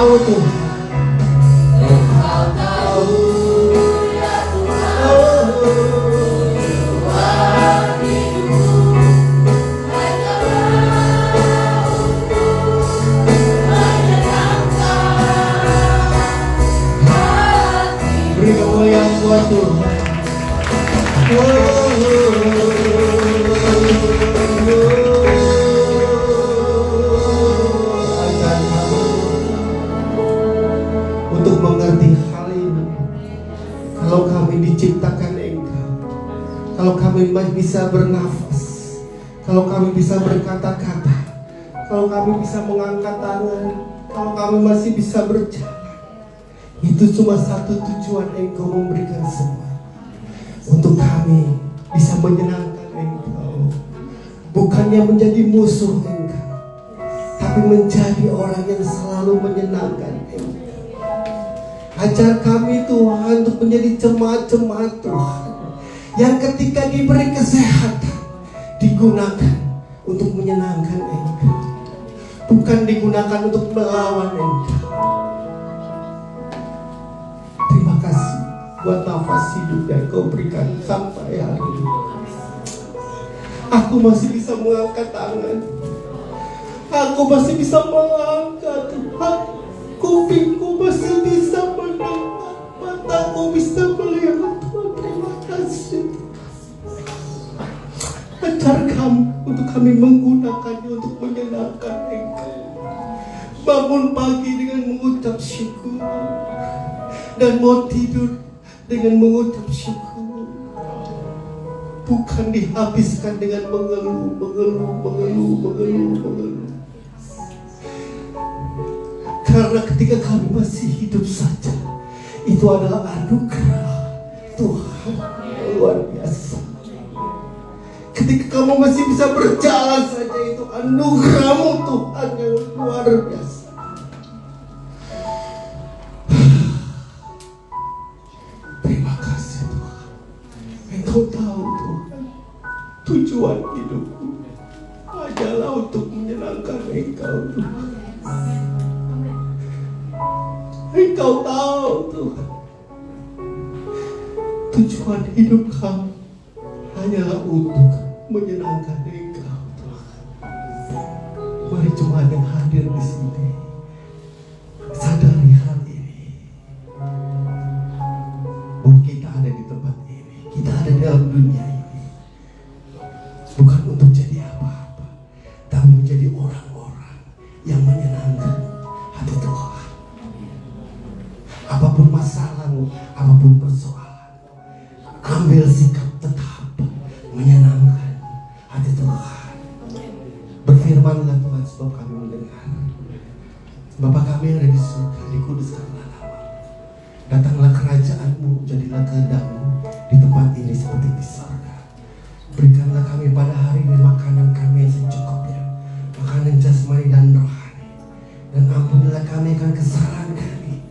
tahu Tuhan. Engkau tahu ya Tuhan. Hatiku hanyalah untuk menyenangkan hati. Beri kemuliaan buat Tuhan. Untuk mengerti hal ini, kalau kami diciptakan Engkau, kalau kami bisa bernafas, kalau kami bisa berkata-kata, kalau kami bisa mengangkat tangan, kalau kami masih bisa berjalan, itu cuma satu tujuan Engkau memberikan semua. Untuk kami bisa menyenangkan Engkau, bukannya menjadi musuh Engkau, tapi menjadi orang yang selalu menyenangkan Engkau. Ajar kami Tuhan untuk menjadi jemaat-jemaat Tuhan yang ketika diberi kesehatan digunakan untuk menyenangkan Engkau, bukan digunakan untuk melawan Engkau. Terima kasih buat nafas hidup yang Kau berikan sampai hari ini. Aku masih bisa mengangkat tangan, aku masih bisa melangkah Tuhan. Kupingku masih bisa mendengar, mataku bisa melihat Tuhan. Terima kasih. Ajar kami untuk kami menggunakannya untuk menyenangkan Engkau. Bangun pagi dengan mengucap syukur dan mau tidur dengan mengucap syukur, bukan dihabiskan dengan mengeluh. Karena ketika kami masih hidup saja, itu adalah anugerah Tuhan yang luar biasa. Ketika kamu masih bisa berjalan saja, itu anugerah-Mu Tuhan yang luar biasa. Terima kasih Tuhan. Engkau tahu Tuhan, tujuan hidupku adalah untuk menyenangkan Engkau Tuhan. Engkau tahu Tuhan, tujuan hidup kami hanyalah untuk menyenangkan Engkau Tuhan. Mari jemaat yang hadir di sini sadari hal ini, bahwa kita ada di tempat ini, kita ada di dalam dunia ini, bukan untuk jadi apa-apa, tapi menjadi orang-orang yang menyenangkan hati Tuhan. Apapun masalahmu, apapun persoalan, ambil sikap tetap menyenangkan hati Tuhan. Berfirmanlah Tuhan, sebab kami mendengar. Bapa kami yang ada di surga, dikuduskanlah nama-Mu. Datanglah kerajaan-Mu, jadilah kehendak-Mu di tempat ini seperti di surga. Berikanlah kami pada hari ini makanan kami yang secukupnya, makanan jasmani dan rohani. Dan ampunilah kami akan kesalahan kami,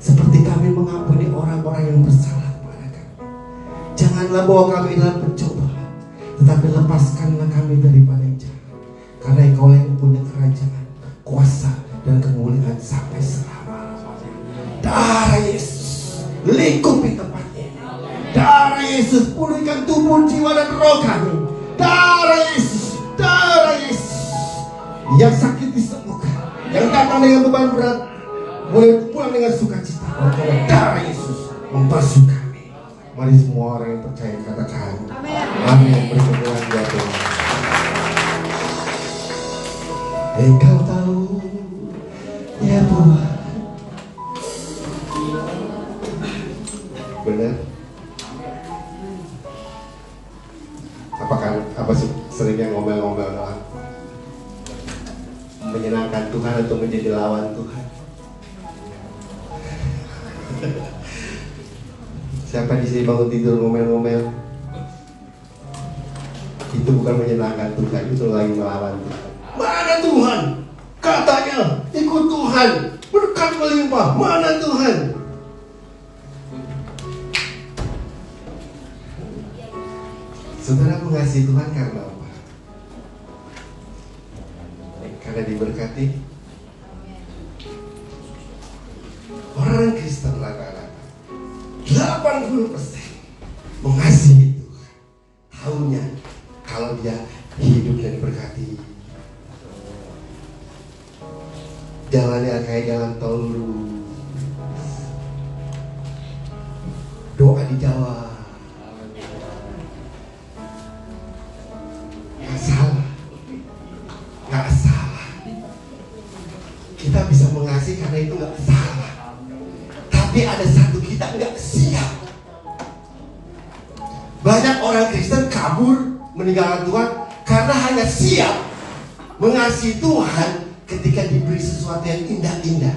seperti kami mengampuni orang-orang yang bersalah kepada kami. Janganlah bawa kami dalam pencobaan, tetapi lepaskanlah kami daripada yang jahat. Karena Engkau yang punya kerajaan, kuasa, dan kemuliaan sampai selama-lamanya. Darah Yesus lingkupi tempat ini. Darah Yesus pulihkan tubuh, jiwa, dan roh kami. Darah Yesus, darah Yesus. Yang sakit disembuhkan, yang datang dengan beban berat boleh pulang dengan sukacita. Darah Yesus membasuh kami. Mari semua orang yang percaya katakan amin. Berkemuliaan buat Tuhan. Engkau tahu ya Tuhan. Benar. Apa seringnya ngomel-ngomel doang? Menyenangkan Tuhan atau menjadi lawan Tuhan? Siapa di sini bangun tidur ngomel-ngomel? Itu bukan menyenangkan Tuhan, itu lagi melawan Tuhan. Mana Tuhan? Katanya ikut Tuhan, berkat melimpah. Mana Tuhan? Saudara mengasihi Tuhan karena apa? Karena diberkati. Orang Kristen rata-rata 80% mengasihi Tuhan. Taunya kalau dia hidup dan diberkati, jalannya kayak jalan tol lurus, doa dijawab, nggak salah, nggak salah. Kita bisa mengasihi karena itu nggak salah. Tapi ada satu, kita nggak siap. Banyak orang Kristen kabur meninggalkan Tuhan karena hanya siap mengasihi Tuhan ketika diberi sesuatu yang indah-indah.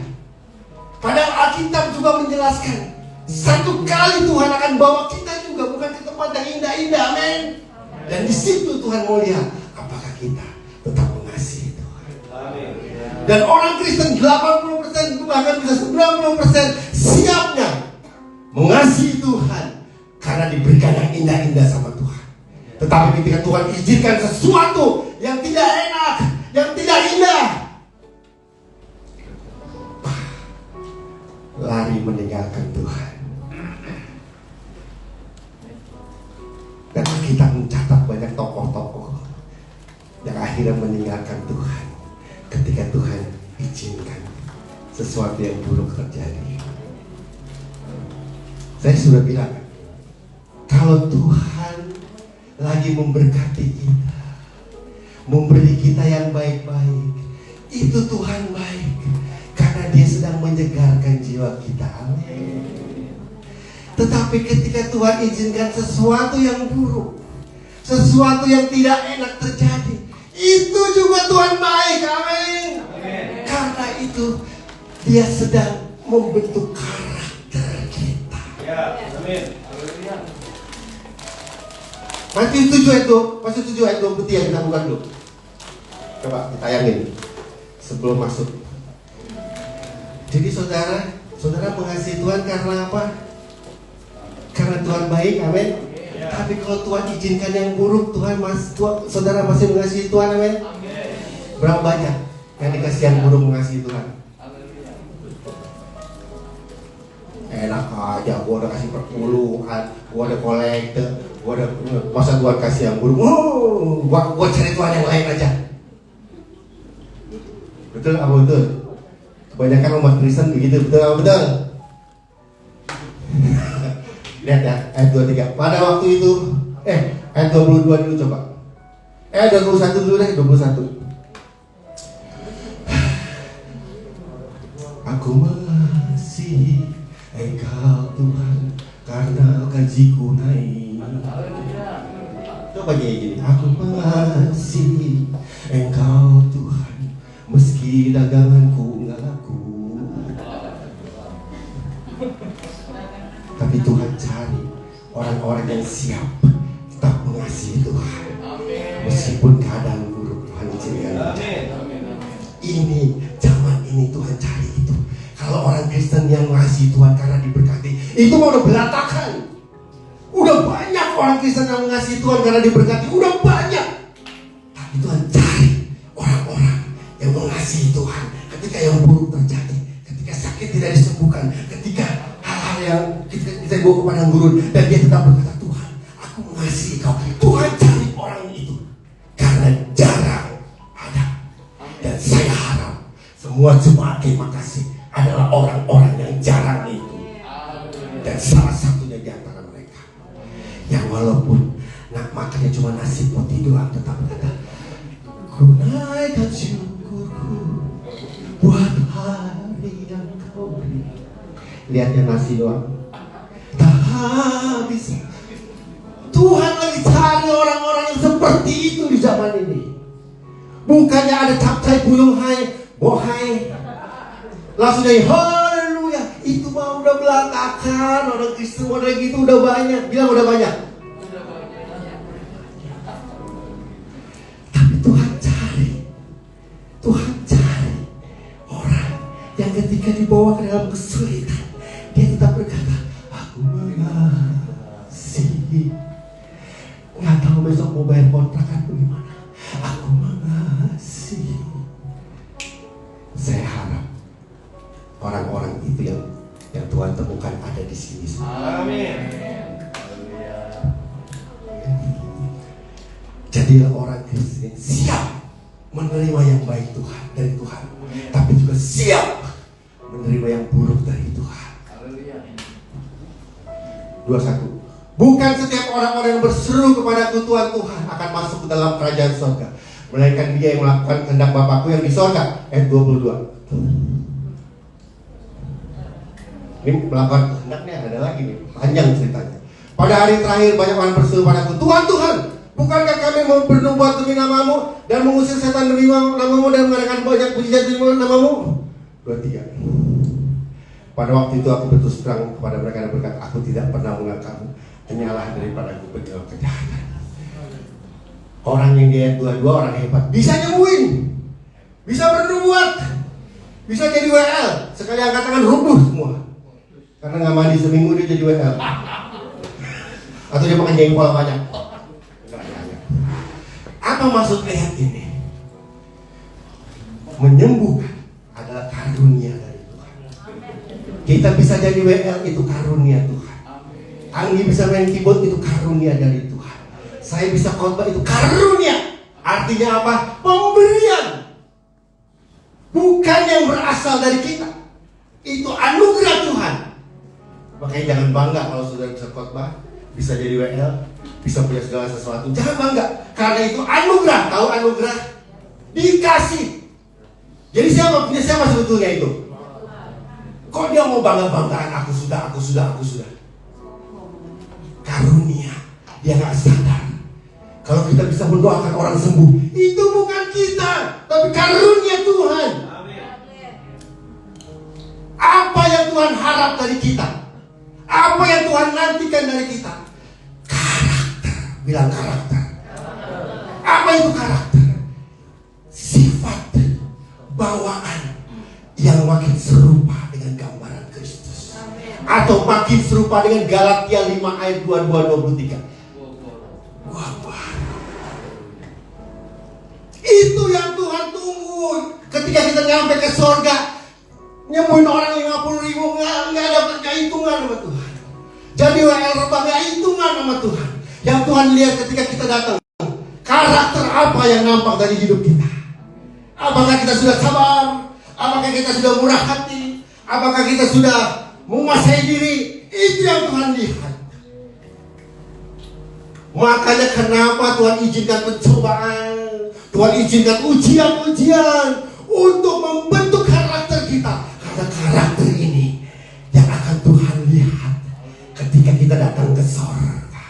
Padahal Alkitab juga menjelaskan, satu kali Tuhan akan bawa kita juga bukan ke tempat yang indah-indah, amin. Dan di situ Tuhan mau lihat apakah kita tetap mengasihi Tuhan. Dan orang Kristen 80% bahkan bisa 90% siapnya mengasihi Tuhan karena diberikan yang indah-indah sama Tuhan. Tetapi ketika Tuhan izinkan sesuatu yang tidak enak, yang tidak indah, lari meninggalkan Tuhan. Dan kita mencatat banyak tokoh-tokoh yang akhirnya meninggalkan Tuhan ketika Tuhan izinkan sesuatu yang buruk terjadi. Saya sudah bilang, kalau Tuhan lagi memberkati kita, memberi kita yang baik-baik, itu Tuhan baik karena Dia sedang menyegarkan jiwa kita. Amin. Tetapi ketika Tuhan izinkan sesuatu yang buruk, sesuatu yang tidak enak terjadi, itu juga Tuhan baik. Amin. Karena itu Dia sedang membentuk karakter kita. Amin. Matius 7 ayat 2, Matius 7 ayat 23 kita buka dulu. Coba ditayangin sebelum masuk. Jadi saudara mengasihi Tuhan karena apa? Karena Tuhan baik, amin. Tapi kalau Tuhan izinkan yang buruk, saudara masih mengasihi Tuhan, amin. Berapa banyak yang dikasih yang buruk mengasihi Tuhan? Enak aja, gua udah kasih perpuluhan, gua udah kolekte, masa gua kasih yang buruk, gua cari Tuhan yang lain aja. Betul apa betul? Kebanyakan umat Kristen begitu, betul apa betul? Lihat ya, ayat 23. Pada waktu itu, ayat 22 dulu coba. 21 dulu deh, 21. Aku mengasihi Engkau Tuhan karena gajiku naik. Coba gini, aku mengasihi Engkau Tuhan meski daganganku nggak laku. Tapi Tuhan cari orang-orang yang siap tetap mengasihi Tuhan meskipun keadaan buruk. Tuhan izinkan. Ini zaman ini Tuhan cari itu. Kalau orang Kristen yang mengasihi Tuhan karena diberkati, itu mau udah berantakan. Udah banyak orang Kristen yang mengasihi Tuhan karena diberkati, udah banyak. Tapi Tuhan cari orang-orang yang mengasihi Tuhan ketika yang buruk terjadi, ketika sakit tidak disembuhkan, ketika hal-hal yang kita bawa ke padang gurun, dan dia tetap berkata, Tuhan, aku mengasihi kau. Tuhan cari orang itu karena jarang ada. Dan saya harap semua jemaat terima kasih adalah orang-orang yang jarang itu. Dan salah satunya di antara mereka yang walaupun makannya cuma nasi putih doang, tetap berkata, ku naikkan syukurku buat hari yang kau beri. Lihatnya nasi doang, tak habis. Tuhan lagi cari orang-orang yang seperti itu di zaman ini. Bukannya ada capcay buyung hai, bohai, langsung dari haleluya. Itu mah udah berantakan. Orang Kristen model gitu udah banyak. Bilang udah banyak. Tapi Tuhan cari orang yang ketika dibawa ke dalam kesulitan, dia tetap berkata, aku mengasihi. Nggak tahu besok mau bayar kontrakan bagaimana, aku mengasihi. Saya harap orang-orang itu yang di sini. Amin. Jadilah orang Kristen yang siap menerima yang baik Tuhan dari Tuhan, tapi juga siap menerima yang buruk dari Tuhan. 21. Bukan setiap orang-orang yang berseru kepadaku Tuhan Tuhan akan masuk ke dalam kerajaan surga, melainkan dia yang melakukan kehendak Bapakku yang di surga. Ayat 22. Ini melakukan kehendaknya ada lagi nih, panjang ceritanya. Pada hari terakhir banyak orang berseru padaku, Tuhan Tuhan, bukankah kami mau bernubuat demi namamu dan mengusir setan demi namamu dan mengadakan banyak mujizat demi namamu? 23. Pada waktu itu aku berterus terang kepada mereka dan berkata, aku tidak pernah menganggapmu, hanyalah daripada aku berbuat kejahatan. Orang yang dia dua-dua orang hebat, bisa nyembuhin, bisa bernubuat, bisa jadi WL. Sekali angkat tangan rubuh semua, karena nggak mandi seminggu dia jadi WL. Atau dia makan jengkol banyak. Apa maksud ayat ini? Menyembuhkan adalah karunia dari Tuhan. Kita bisa jadi WL, itu karunia Tuhan. Anggi bisa main keyboard, itu karunia dari Tuhan. Saya bisa khotbah, itu karunia. Artinya apa? Pemberian. Bukan yang berasal dari kita. Itu anugerah Tuhan. Makanya jangan bangga kalau saudara bisa khotbah, bisa jadi WL, bisa punya segala sesuatu. Jangan bangga, karena itu anugerah. Tahu anugerah? Dikasih. Jadi siapa punya siapa sebetulnya itu? Kok dia mau bangga-banggaan aku sudah. Karunia. Dia gak sadar kalau kita bisa mendoakan orang sembuh, itu bukan kita, tapi karunia Tuhan. Apa yang Tuhan harap dari kita? Apa yang Tuhan nantikan dari kita? Karakter. Bilang karakter. Apa itu karakter? Sifat, bawaan yang makin serupa dengan gambaran Kristus. Atau makin serupa dengan Galatia 5 ayat 22-23. Itu yang Tuhan tunggu. Ketika kita nyampe ke surga, nyembuhin orang 50.000, nggak dapat hitungan sama Tuhan. Jadi WL rebah nggak hitungan sama Tuhan. Yang Tuhan lihat ketika kita datang, karakter apa yang nampak dari hidup kita. Apakah kita sudah sabar? Apakah kita sudah murah hati? Apakah kita sudah menguasai diri? Itu yang Tuhan lihat. Makanya kenapa Tuhan izinkan pencobaan, Tuhan izinkan ujian-ujian untuk membentuk karakter kita. Karena karakter ini yang akan Tuhan lihat ketika kita datang ke surga.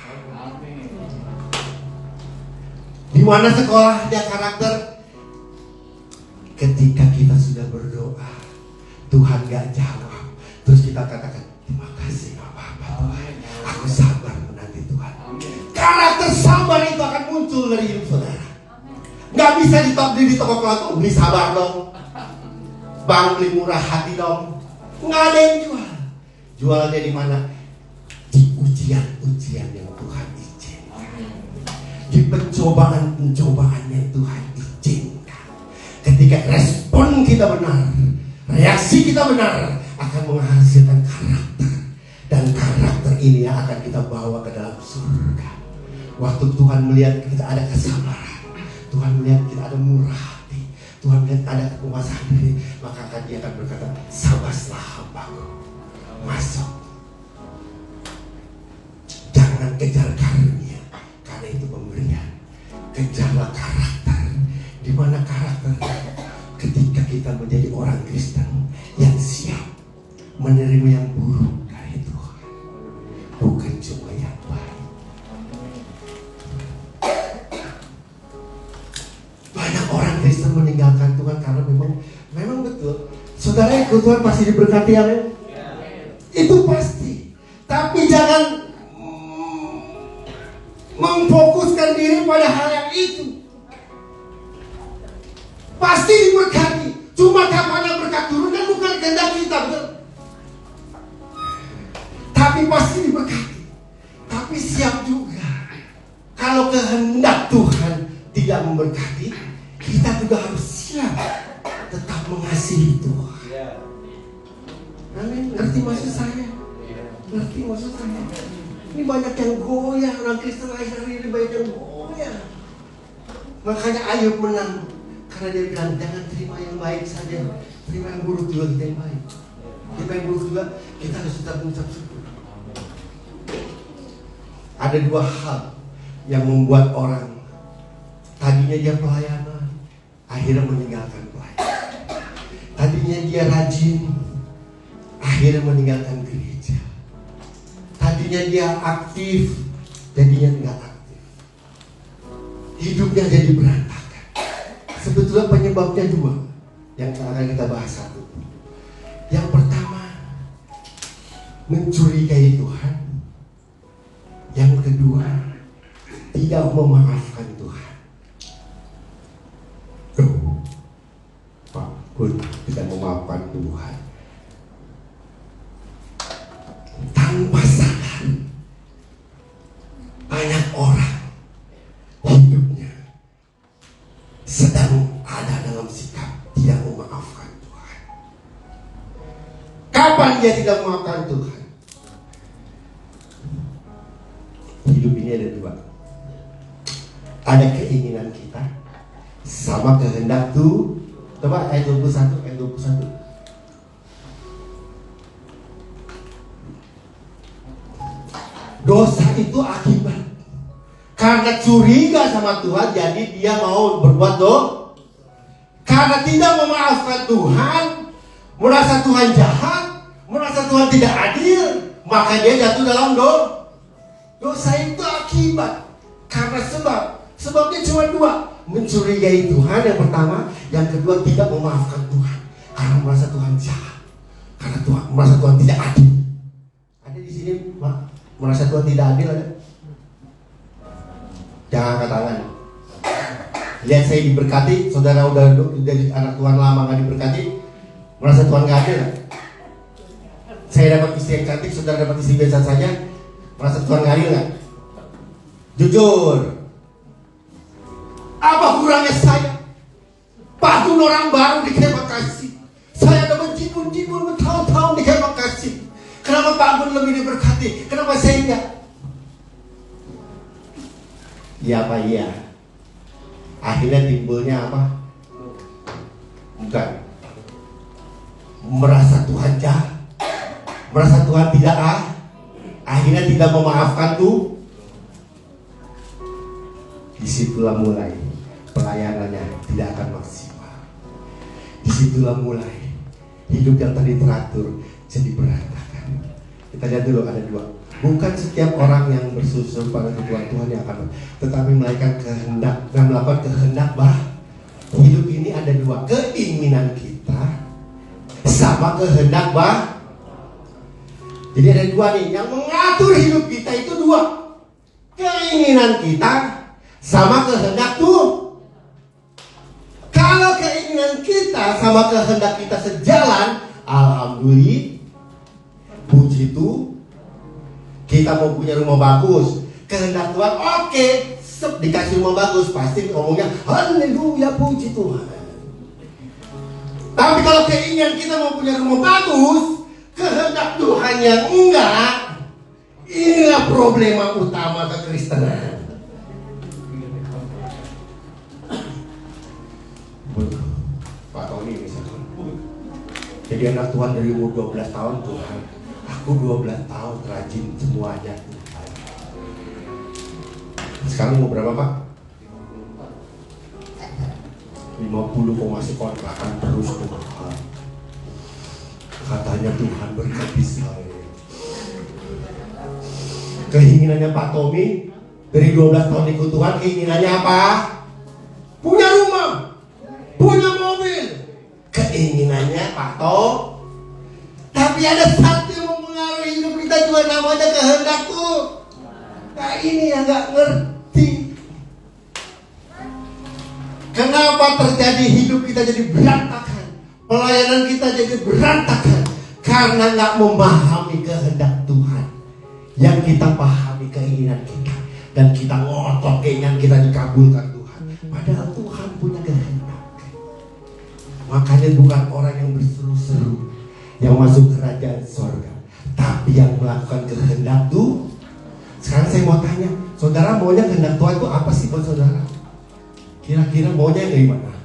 Di mana sekolahnya karakter? Ketika kita sudah berdoa, Tuhan gak jawab, terus kita katakan, terima kasih gak apa-apa Tuhan, aku sabar menanti Tuhan. Karakter sabar itu akan muncul dari hidup saudara. Gak bisa di toko kelontong, beli sabar dong, bang beli murah hati dong. Gak ada yang jual. Jualnya di mana? Di ujian-ujian yang Tuhan izinkan, di pencobaan-pencobaan yang Tuhan izinkan. Ketika respon kita benar, reaksi kita benar, akan menghasilkan karakter. Dan karakter ini yang akan kita bawa ke dalam surga. Waktu Tuhan melihat kita ada kesabaran, Tuhan melihat kita ada murah hati, Tuhan melihat ada kekuasaan diri, maka dia akan berkata, sabarlah hambaku, masuk. Jangan kejar karunia, karena itu pemberian. Kejarlah karakter. Di mana karakter? Ketika kita menjadi orang Kristen yang siap menerima yang buruk dari Tuhan, bukan cuma yang baik. Banyak orang Kristen meninggalkan Tuhan karena memang betul. Saudara ikut Tuhan pasti diberkati, amin. Itu pasti. Tapi jangan memfokuskan diri pada hal yang itu. Pasti diberkati. Cuma kapan berkat turun kan bukan kehendak kita, betul? Tapi pasti diberkati. Tapi siap juga. Kalau kehendak Tuhan tidak memberkati, kita juga harus siap tetap mengasihi Tuhan. Amin. Ngerti maksud saya? Ngerti maksud saya? Ini banyak yang goyah, orang Kristen akhir-akhir ini banyak yang goyah. Makanya Ayub menang, karena dia bilang jangan terima yang baik saja, terima yang buruk juga kita yang baik. Terima yang buruk juga kita harus tetap mengucap syukur. Ada dua hal yang membuat orang tadinya dia pelayanan, akhirnya meninggalkan pelayanan. Tadinya dia rajin, akhirnya meninggalkan gereja. Tadinya dia aktif, jadinya tidak aktif. Hidupnya jadi berantakan. Sebetulnya penyebabnya dua, yang akan kita bahas satu. Yang pertama, mencurigai Tuhan. Yang kedua, tidak memaafkan Tuhan. Pak Pun tidak memaafkan Tuhan. Tanpa sadar, banyak orang hidupnya sedang ada dalam sikap tidak memaafkan Tuhan. Kapan dia tidak memaafkan Tuhan? Hidup ini ada dua. Ada keinginan kita sama kehendak Tuhan. Coba ayat 21, ayat 21. Dosa itu akibat karena curiga sama Tuhan, jadi dia mau berbuat dosa. Karena tidak memaafkan Tuhan, merasa Tuhan jahat, merasa Tuhan tidak adil, maka dia jatuh dalam dosa. Dosa itu akibat karena sebabnya cuma dua: mencurigai Tuhan yang pertama, yang kedua tidak memaafkan Tuhan karena merasa Tuhan jahat, karena Tuhan merasa Tuhan tidak adil. Ada di sini merasa Tuhan tidak adil ada? Jangan angkat tangan. Lihat saya diberkati, saudara udah jadi anak Tuhan lama gak diberkati, merasa Tuhan gak adil? Saya dapat istri yang cantik, saudara dapat istri biasa saja, merasa Tuhan gak adil gak? Jujur. Apa kurangnya saya? Patun orang baru di Kemah Kasih. Saya dapat jibun-jibun bertahun-tahun di Kemah Kasih. Kenapa Pak Gun lebih diberkati? Kenapa saya enggak? Ya apa iya? Akhirnya timbulnya apa? Bukan. Merasa Tuhan jahat, merasa Tuhan tidak akhirnya tidak memaafkan tuh. Disitulah mulai pelayanannya tidak akan maksimal. Disitulah mulai hidup yang tadi teratur jadi berantakan. Kita lihat dulu ada dua. Bukan setiap orang yang bersusun pada kebutuhan Tuhan yang akan, tetapi melakukan kehendak dan melakukan kehendak hidup ini ada dua: keinginan kita sama kehendak Jadi ada dua nih yang mengatur hidup kita, itu dua: keinginan kita sama kehendak Tuhan. Kalau keinginan kita sama kehendak kita sejalan, alhamdulillah, puji Tuhan. Kita mau punya rumah bagus, kehendak Tuhan oke, dikasih rumah bagus, pasti ngomongnya haleluya, puji Tuhan. Tapi kalau keinginan kita mau punya rumah bagus, kehendak Tuhan yang enggak, inilah problema utama kekristenan. Pak Tony misalnya, jadi anak Tuhan dari umur 12 tahun Tuhan, aku 12 tahun rajin semuanya Tuhan. Sekarang mau berapa Pak? 50 kok masih kontrakan terus Tuhan. Katanya Tuhan berkati saya. Keinginannya Pak Tommy dari 12 tahun ikut Tuhan, keinginannya apa? Punya rumah, punya mobil. Keinginannya Pak Tom. Tapi ada satu yang mempengaruhi hidup kita juga, namanya kehendak Tuhan. Nah ini yang gak ngerti. Kenapa terjadi hidup kita jadi berantakan, pelayanan kita jadi berantakan? Karena gak memahami kehendak Tuhan. Yang kita pahami keinginan kita, dan kita ngotot keinginan kita dikabulkan Tuhan. Padahal Tuhan punya kehendak. Makanya bukan orang yang berseru-seru yang masuk kerajaan sorga, tapi Tapi yang melakukan kehendak Tuhan. Sekarang saya mau tanya, saudara maunya kehendak Tuhan itu apa sih buat saudara? Kira-kira maunya yang gimana?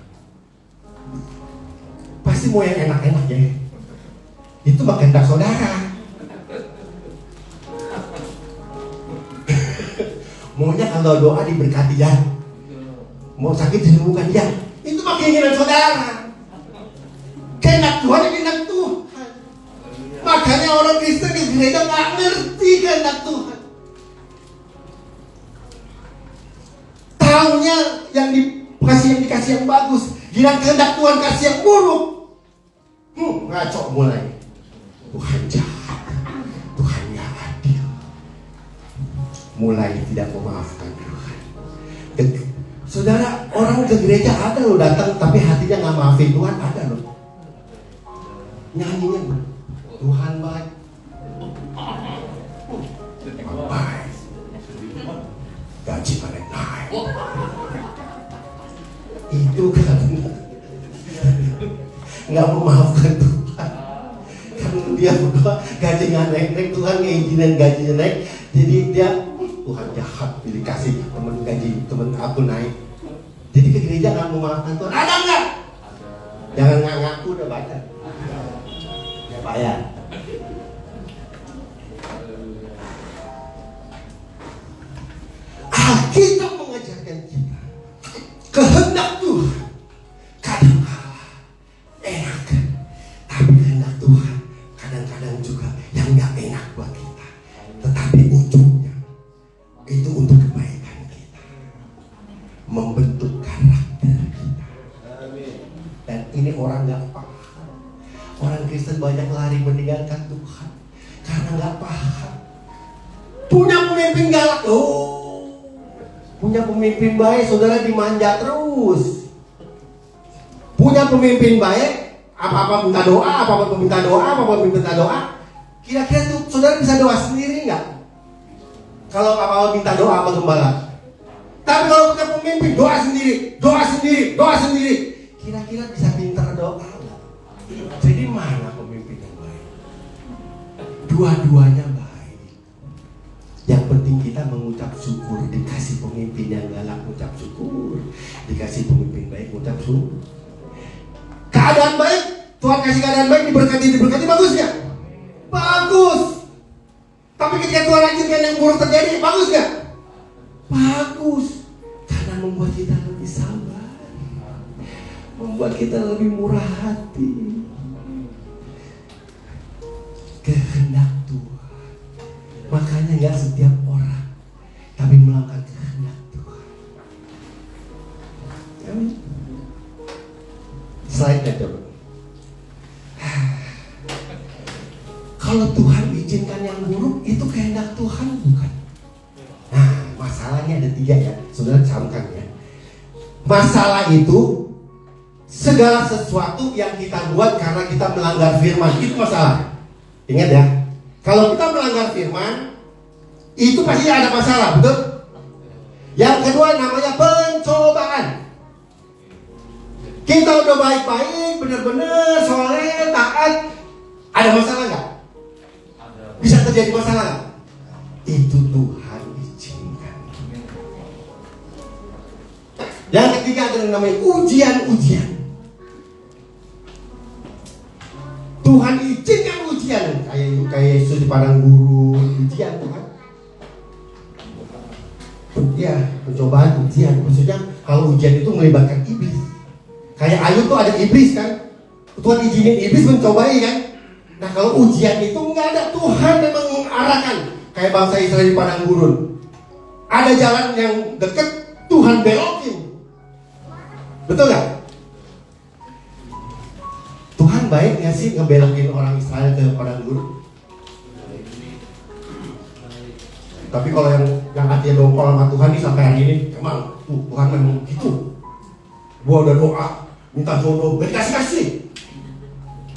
Pasti mau yang enak-enak ya. Itu mah kehendak saudara. Maunya kalau doa diberkati ya. Mau sakit disembuhkan ya. Itu mah keinginan saudara. Kehendak Tuhan ya kehendak Tuhan. Makanya orang Kristen di gereja nggak ngerti kehendak Tuhan. Taunya yang dikasih yang bagus, giliran kehendak Tuhan kasih yang buruk. Ngaco mulai. Tuhan jahat, Tuhan nggak adil. Mulai tidak memaafkan Tuhan. Saudara, orang ke gereja ada loh datang tapi hatinya nggak maafin Tuhan, ada loh. Nyanyinya Tuhan baik. Baik. Gaji mana naik. Itu kan nggak memaafkan Tuhan. Karena dia berdoa gaji nggak naik, Tuhan ngizinin gajinya naik. Jadi dia Tuhan jahat, dikasih temen aku naik. Jadi ke gereja nggak memaafkan Tuhan. Ada nggak? Jangan ngaku udah baca. Ya bayar. Alkitab mengajarkan kita kehendak Tuhan kadang-kala enak, tapi kehendak Tuhan kadang-kadang juga yang nggak enak buat kita. Tetapi ujungnya itu untuk kebaikan kita, membentuk karakter kita. Dan ini orang nggak paham. Orang Kristen banyak lari meninggalkan Tuhan karena nggak paham. Punya pemimpin galak loh. Punya pemimpin baik, saudara dimanja terus. Punya pemimpin baik, apa-apa minta doa, apa-apa minta doa, apa-apa minta doa. Kira-kira tuh saudara bisa doa sendiri nggak? Kalau apa-apa minta doa sama gembala. Tapi kalau punya pemimpin doa sendiri, doa sendiri, doa sendiri. Kira-kira bisa pintar doa nggak? Jadi mana pemimpin yang baik? Dua-duanya baik. Yang penting kita mengucap syukur. Dikasih pemimpin yang galak, mengucap syukur. Dikasih pemimpin baik, mengucap syukur. Keadaan baik, Tuhan kasih keadaan baik, diberkati, bagus gak? Bagus. Tapi ketika Tuhan izinkan yang buruk terjadi, bagus gak? Bagus. Karena membuat kita lebih sabar, membuat kita lebih murah hati. Kehendak Tuhan. Makanya gak setiap orang, tapi melakukan kehendak Tuhan. Amin. Slide-nya coba. Kalau Tuhan izinkan yang buruk, itu kehendak Tuhan bukan? Nah, masalahnya ada 3 ya. Saudara camkan ya. Masalah itu segala sesuatu yang kita buat karena kita melanggar firman, itu masalah. Ingat ya. Kalau kita melanggar firman, itu pasti ada masalah, betul? Yang kedua namanya pencobaan. Kita udah baik-baik, benar-benar soleh, taat, ada masalah nggak? Bisa terjadi masalah nggak? Itu Tuhan izinkan. Yang ketiga ada yang namanya ujian-ujian. Tuhan izinkan ujian, kayak Yesus di padang gurun, ujian Tuhan. Ya, pencobaan ujian. Maksudnya kalau ujian itu melibatkan iblis. Kayak Ayub tuh ada iblis kan. Tuhan izinin iblis mencobai kan. Nah kalau ujian itu nggak ada, Tuhan memang mengarahkan. Kayak bangsa Israel di padang gurun. Ada jalan yang dekat, Tuhan belokin. Betul nggak? Tuhan baik nggak sih ngebelokin orang Israel ke padang gurun? Tapi kalau yang hatinya dongkol sama Tuhan nih sampai hari ini, emang Tuhan memang gitu. Gua udah doa, minta jodoh, gak dikasih-kasih.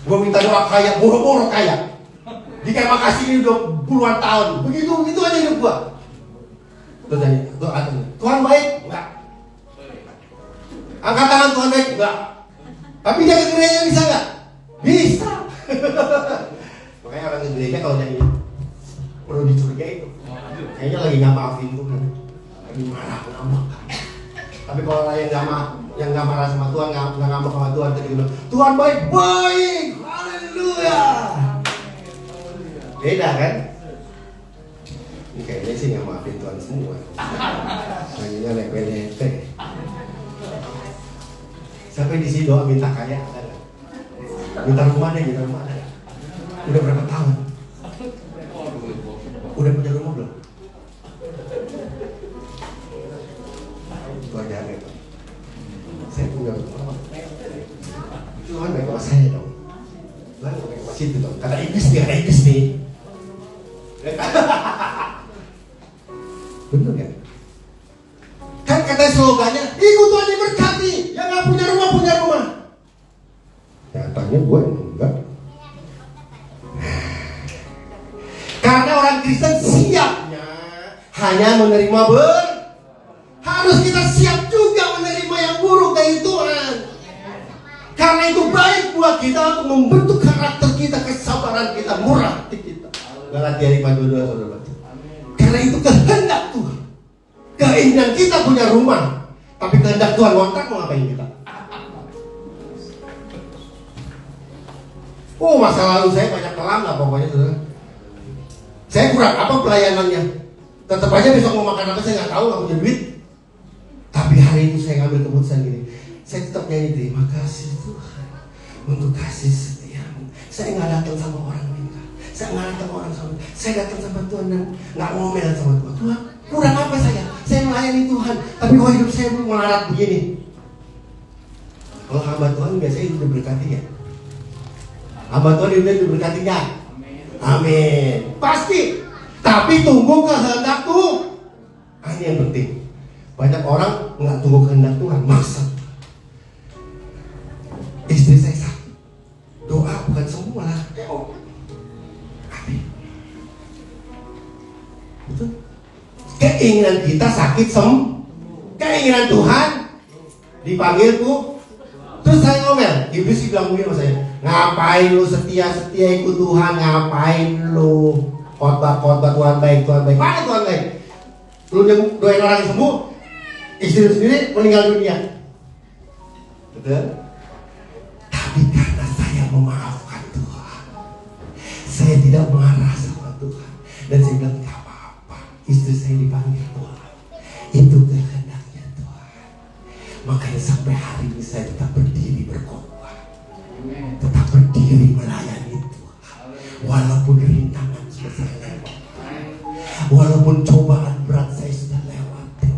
Gua minta doa kaya, boro-boro kaya. Dikasih kasih ini udah puluhan tahun. Begitu aja hidup gua. Tuhan baik? Enggak. Angkat tangan Tuhan baik? Enggak. Tapi dia ke gereja bisa enggak? Bisa. Makanya orang ke gereja kalau nyanyi perlu dicurigai itu. Kayaknya lagi nggak maafin Tuhan, lagi marah ngambek. Tapi kalau orang yang nggak marah sama Tuhan, nggak ngambek sama Tuhan, tadi bilang Tuhan baik-baik, haleluya. Beda kan? Ini kayaknya sih nggak maafin Tuhan semua. Kayaknya lepeh-lepeh. Sampai di sini doa minta kaya, ada nggak? Minta rumah deh, minta rumah ada. Udah berapa tahun? Udah punya rumah belum? Luar biasa Pak. Saya punya rumah. Tuhan baik sama saya dong. Tuhan baik sama situ dong. Kata iblis nih. Bener kan? Kan kata slogannya, ikut Tuhan diberkati. Yang gak punya rumah, punya rumah. Nyatanya gue enggak. Karena orang Kristen siapnya hanya menerima harus kita siap juga menerima yang buruk dari Tuhan. Karena itu baik buat kita untuk membentuk karakter kita, kesabaran kita, murah hati kita. Galatia 5:22 saudara. Karena itu kehendak Tuhan. Keinginan kita punya rumah, tapi kehendak Tuhan ngontrak mau ngapain kita? Oh, masa lalu saya banyak kelam lah pokoknya saudara. Saya kurang apa pelayanannya. Tetap aja besok mau makan apa saya nggak tahu, nggak punya duit. Tapi hari itu saya ngambil keputusan gini. Saya tetap nyanyi terima kasih Tuhan untuk kasih setiamu. Saya nggak datang sama orang minta. Saya nggak datang orang sama. Saya datang sama Tuhan dan nggak ngomel sama Tuhan. Tuhan kurang apa saya? Saya melayani Tuhan. Tapi kok hidup saya belum melarat begini? Kalau hamba Tuhan biasanya hidup diberkati ya. Hamba Tuhan hidup diberkati nggak? Amin. Pasti. Tapi tunggu kehendak Tuhan. Ini yang penting. Banyak orang nggak tunggu kehendak Tuhan, maksa. Istri saya sakit. Doa bukan semua lah. Amin. Betul. Keinginan kita sakit keinginan Tuhan dipanggil Bu. Terus saya ngomel, iblis bilang begini sama saya, ngapain lu setia ikut Tuhan, ngapain lu khotbah Tuhan baik, mana Tuhan baik? Lu doain orang yang sembuh, istri sendiri meninggal dunia. Betul? Tapi karena saya memaafkan Tuhan, saya tidak marah sama Tuhan, dan saya bilang gak apa-apa, istri saya dipanggil Tuhan, itu kehendaknya Tuhan. Makanya sampai hari ini saya tetap berdiri berkhotbah, tetap berdiri melayani Tuhan, walaupun rintangan sudah saya lewat, walaupun cobaan berat saya sudah lewati.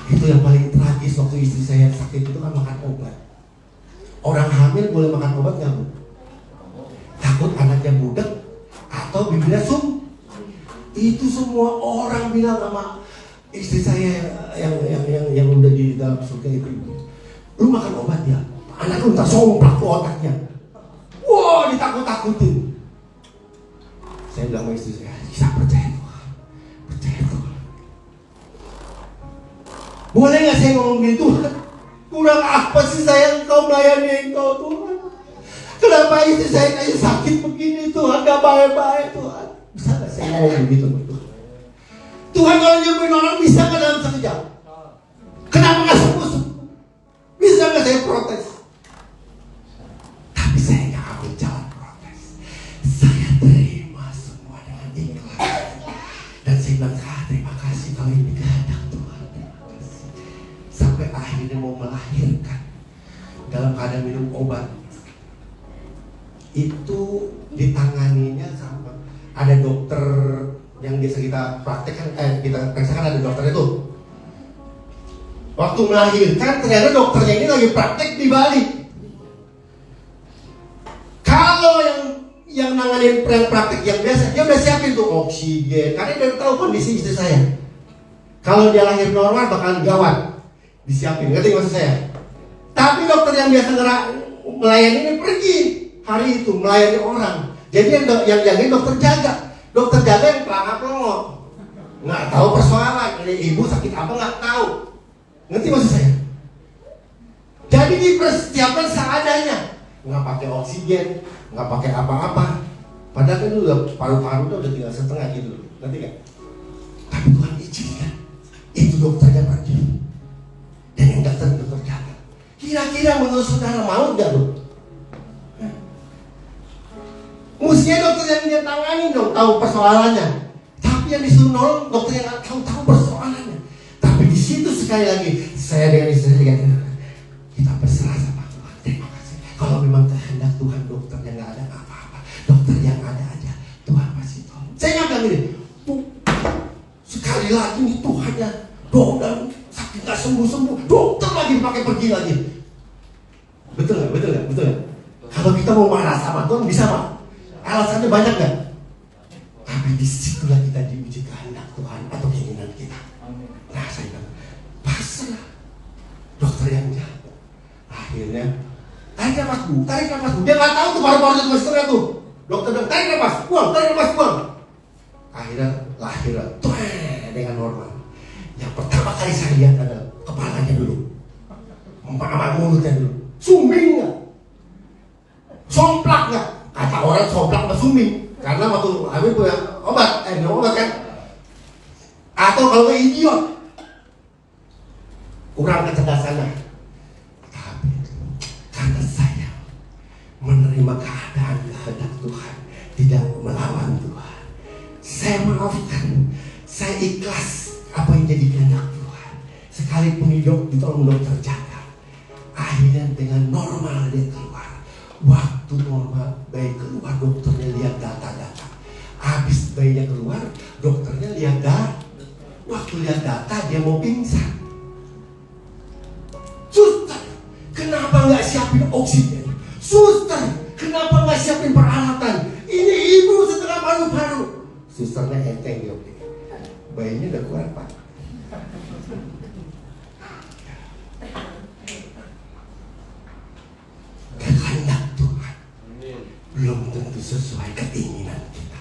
Itu yang paling tragis waktu istri saya sakit itu kan makan obat. Orang hamil boleh makan obat nggak Bu? Takut anaknya budak atau bibirnya itu semua orang bilang sama istri saya yang udah di dalam surga itu, lu makan obat ya, anak lu ntar somplak tuh otaknya. Wah, ditakut-takutin. Saya bilang sama istri saya, bisa percaya Tuhan. Boleh nggak saya ngomong gitu? Kurang apa sih saya engkau melayani engkau Tuhan? Kenapa istri saya kayak sakit begini Tuhan, gak baik-baik Tuhan? Bisa nggak saya ngomong begitu Tuhan? Tuhan kalau nyembuhin orang bisa nggak dalam sekejap? Kenapa nggak sembuh? Bisa nggak saya protes? Tapi saya nggak ambil jalan protes. Saya terima semua dengan ikhlas. Dan saya bilang, terima kasih kalau ini kehendak Tuhan. Terima kasih. Sampai akhirnya mau melahirkan dalam keadaan minum obat. Itu ditanganinya sama ada dokter yang biasa kita praktekkan, kita periksakan ada dokter itu. Waktu melahirkan ternyata dokternya ini lagi praktek di Bali. Kalau yang nanganin praktek yang biasa, dia udah siapin tuh oksigen, karena dia udah tahu kondisi istri saya. Kalau dia lahir normal bakal gawat, disiapin. Ngerti maksud saya? Tapi dokter yang biasa melayani ini pergi hari itu melayani orang. Jadi yang jagain dokter jaga yang pelangap-pelongok, nggak tahu persoalan. Ini ibu sakit apa nggak tahu. Ngerti maksud saya? Jadi dipersiapkan seadanya, nggak pakai oksigen, nggak pakai apa-apa. Padahal kan itu udah paru-paru tuh udah tinggal setengah gitu, ngerti gak? Tapi Tuhan izinkan itu dokternya pergi, dan yang datang dokter jaga. Kira-kira menurut saudara mau gak lo? Mestinya dokter yang dia tangani dong, tahu persoalannya. Tapi yang disuruh nolong dokter yang tahu persoalannya. Tapi di situ sekali lagi saya dengan istri kita berserah sama Tuhan. Terima kasih. Kalau memang kehendak Tuhan dokternya nggak ada apa-apa, dokter yang ada aja Tuhan pasti tahu. Saya nggak bilang gini, sekali lagi nih Tuhan ya, dan sakit nggak sembuh, dokter lagi pakai pergi lagi. Betul nggak? Betul nggak? Betul nggak? Kalau kita mau marah sama Tuhan bisa Pak? Alasannya banyak nggak? Tapi disitulah kita diuji kehendak Tuhan atau keinginan kita. Nah saya bilang, pasrah dokter yang jahat. Akhirnya tarik nafas bu. Dia nggak tahu tuh paru-parunya cuma setengah tuh. Dokter bilang tarik nafas, buang. Akhirnya lahir dengan normal. Yang pertama kali saya lihat adalah kepalanya dulu, mulutnya dulu, sumbing nggak, somplak nggak. Kata orang somplak sama sumbing. Karena waktu hamil punya obat, minum obat kan. Atau kalau nggak idiot, kurang kecerdasannya. Tapi karena saya menerima keadaan kehendak Tuhan, tidak melawan Tuhan, saya maafkan, saya ikhlas apa yang jadi kehendak Tuhan. Sekalipun hidup ditolong dokter jaga, akhirnya dengan normal dia keluar. Waktu normal bayi keluar, dokternya lihat data-data. Habis bayinya keluar, dokternya lihat data. Waktu lihat data dia mau pingsan. Suster, kenapa nggak siapin oksigen? Suster, kenapa nggak siapin peralatan? Ini ibu setengah paru-paru. Susternya enteng dia, oke. Bayinya udah keluar Pak. Kehendak Tuhan belum tentu sesuai keinginan kita.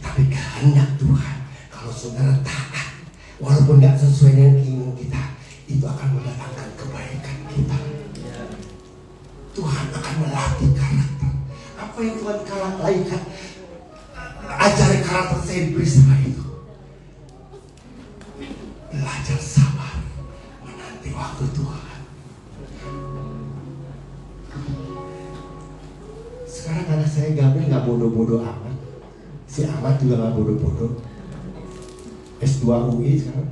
Tapi kehendak Tuhan, kalau saudara taat, walaupun nggak sesuai dengan keinginan kita, itu akan mendatangkan kebaikan kita. Tuhan akan melatih karakter. Apa yang Tuhan lakukan, ajari karakter saya di peristiwa itu. Belajar sabar, menanti waktu Tuhan. Sekarang anak saya Gabriel nggak bodoh-bodoh amat. Si Ahmad juga nggak bodoh-bodoh. S2 UI sekarang.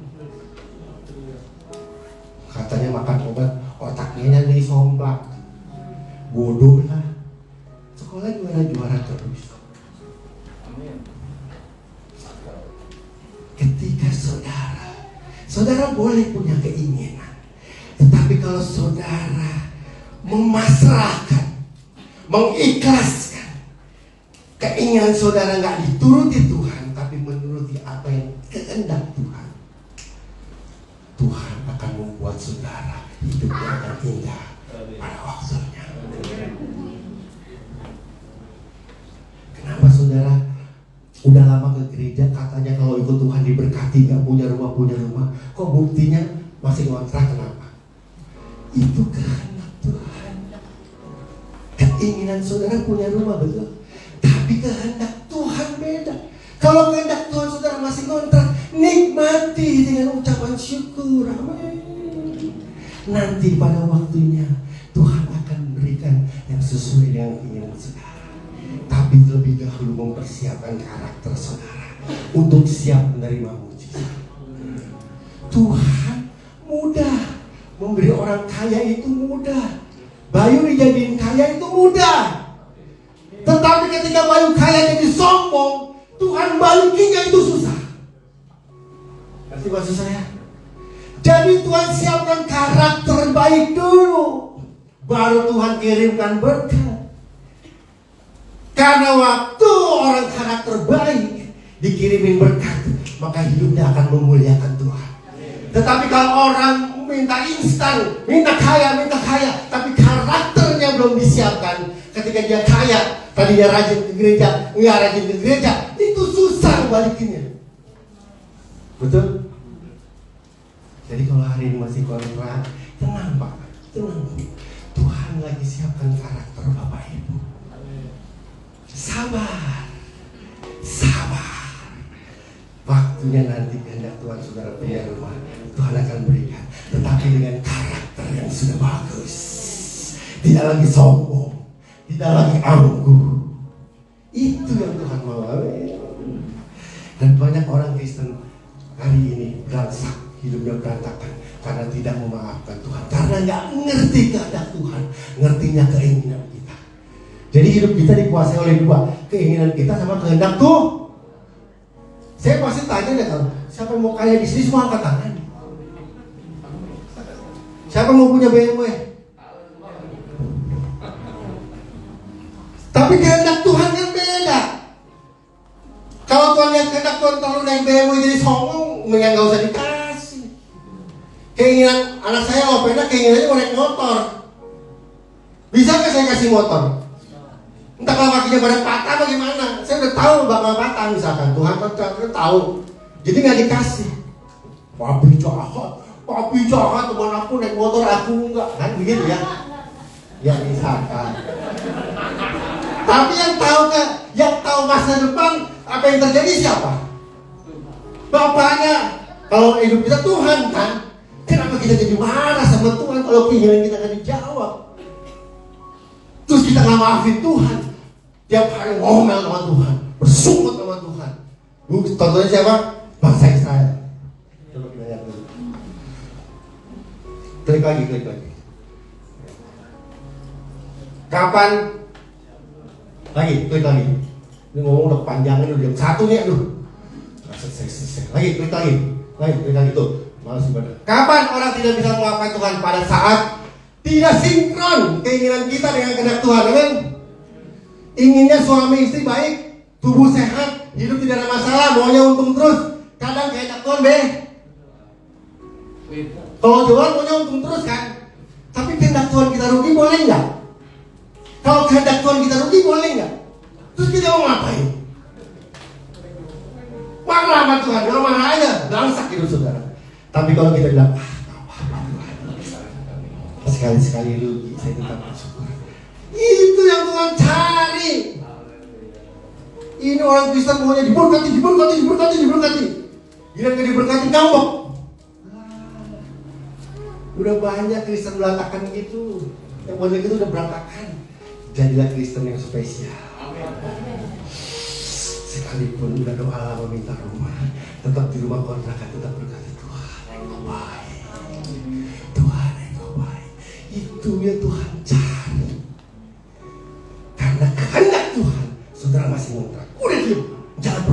Katanya makan obat, otaknya jadi somplak. Bodoh lah. Sekolah juara terus. Ketika saudara boleh punya keinginan, tetapi kalau saudara memasrahkan, mengikhlaskan keinginan saudara nggak dituruti Tuhan, tapi menuruti apa yang kehendak Tuhan, Tuhan akan membuat saudara hidupnya akan indah pada waktunya. Kenapa saudara udah lama ke gereja katanya kalau ikut Tuhan diberkati, nggak punya rumah, kok buktinya masih ngontrak? Kenapa? Itu kehendak Tuhan. Keinginan saudara punya rumah, betul, tapi kehendak Tuhan beda. Kalau kehendak Tuhan saudara masih ngontrak, nikmati dengan ucapan syukur, amin. Nanti pada waktunya Tuhan akan berikan yang sesuai dengan keinginan saudara. Tapi lebih dahulu mempersiapkan karakter saudara untuk siap menerima mujizat. Tuhan mudah memberi orang kaya, itu mudah. Bayu dijadiin kaya itu mudah. Tetapi ketika Bayu kaya jadi sombong, Tuhan balikinya itu susah. Ngerti maksud saya? Jadi Tuhan siapkan karakter baik dulu, baru Tuhan kirimkan berkat. Karena waktu orang karakter baik dikirimin berkat, maka hidupnya akan memuliakan Tuhan. Tetapi kalau orang minta instan, minta kaya, tapi karakternya belum disiapkan, ketika dia kaya, tadi dia rajin ke gereja, nggak rajin ke gereja, itu susah balikinnya. Betul? Jadi kalau hari ini masih kontrak, tenang Pak, tenang. Tuhan lagi siapkan karakter Bapak Ibu. Sabar. waktunya nanti kehendak Tuhan saudara punya rumah, Tuhan akan berikan, tetapi dengan karakter yang sudah bagus, tidak lagi sombong, tidak lagi angkuh. Itu yang Tuhan mau. Dan banyak orang Kristen hari ini beransak, hidupnya berantakan karena tidak memaafkan Tuhan, karena nggak ngerti kehendak Tuhan, ngertinya keinginan kita. Jadi hidup kita dikuasai oleh dua, keinginan kita sama kehendak Tuhan. Saya pasti tanya deh, kalau siapa yang mau kaya di sini, semua angkat tangan. Siapa yang mau punya BMW? Tapi kehendak Tuhan kan beda. Kalau Tuhan lihat kehendak Tuhan terlalu naik BMW jadi songong, mendingan gak usah dikasih. Keinginan anak saya Opena, keinginannya mau naik motor. Bisa gak saya kasih motor? Entah kalau kakinya pada patah bagaimana. Saya udah tahu bakal patah misalkan. Tuhan kan tahu. Jadi gak dikasih. Papi jahat, teman aku naik motor, aku enggak. Kan begitu ya? Ya misalkan. Tapi yang tahu masa depan apa yang terjadi siapa? Bapaknya. Kalau hidup kita Tuhan kan. Kenapa kita jadi marah sama Tuhan kalau keinginan kita gak dijawab? Terus kita gak maafin Tuhan. Tiap hari ngomel sama Tuhan, bersungut sama Tuhan. Contohnya siapa? Bangsa Israel. Coba kita lihat dulu. Klik lagi. Kapan? Klik lagi. Ini ngomong udah panjangin udah jam 1 nih, aduh. Selesai. Klik lagi tuh. Malas ibadah. Kapan orang tidak bisa memaafkan Tuhan? Pada saat tidak sinkron keinginan kita dengan kehendak Tuhan, amin. Inginnya suami istri baik, tubuh sehat, hidup tidak ada masalah, maunya untung terus. Kadang kehendak Tuhan kalau Tuhan maunya untung terus kan. Tapi kehendak Tuhan kita rugi boleh nggak? Kalau kehendak Tuhan kita rugi boleh nggak? Terus kita mau ngapain? Marah sama Tuhan, kalau marah aja, langsak hidup saudara. Tapi kalau kita bilang, sekali-sekali rugi, saya tetap bersyukur. Itu yang Tuhan cari. Ini orang Kristen maunya diberkati. Gila gak diberkati, ngambek. Udah banyak Kristen berantakan gitu. Yang model gitu udah berantakan. Jadilah Kristen yang spesial. Sekalipun udah doa lama minta rumah, tetap di rumah kontrakan, tetap berkati Tuhan engkau baik. Tuhan engkau baik. Itu yang Tuhan cari. Karena kehendak Tuhan, saudara masih ngontrak. Udah diam, jangan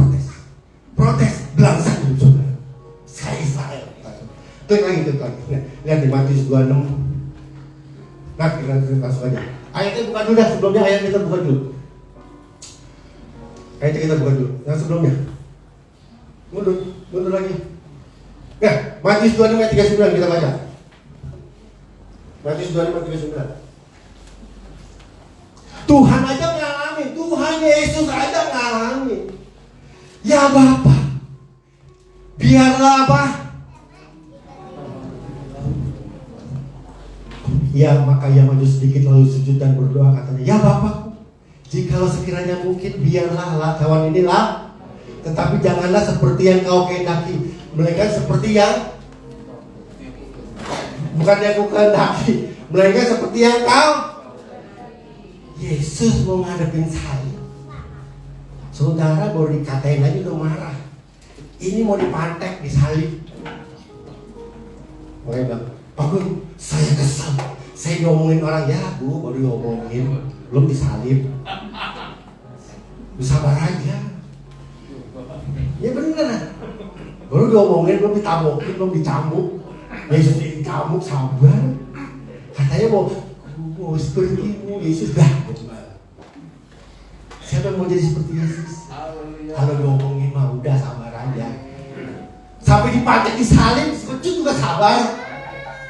protes, belangsak hidup saudara. Saya. Klik lagi. Lihat di Matius 26. Nah, kita langsung aja. Ayatnya bukan dulu dah, sebelumnya ayat kita bukan dulu. Ayatnya kita bukan dulu, yang sebelumnya. Mundur lagi. Nah, Matius 26 ayat 39 kita baca. Matius 26 ayat 39. Tuhan aja mengalami, Tuhan Yesus aja mengalami. Ya Bapa, biarlah apa? Ya maka ia maju sedikit lalu sujud dan berdoa katanya, ya Bapa, jikalau sekiranya mungkin biarlah kawan inilah, tetapi janganlah seperti yang kau kehendaki, melainkan seperti yang bukan yang kau kehendaki, melainkan seperti yang kau. Yesus mau ngadepin salib. Saudara baru dikatain aja udah marah. Ini mau dipantek, disalib. Makanya bilang, Pak Gun, saya kesal. Saya diomongin orang, ya Bu, baru diomongin, belum disalib. Sabar aja. Ya bener. Baru diomongin, belum ditabokin, belum dicambuk. Yesus dicambuk, sabar. Katanya mau sepertimu Yesus dah. Siapa yang mau jadi seperti Yesus? Kalau diomongin mah udah sabar aja. Sampai dipantek disalib, sekejut juga sabar.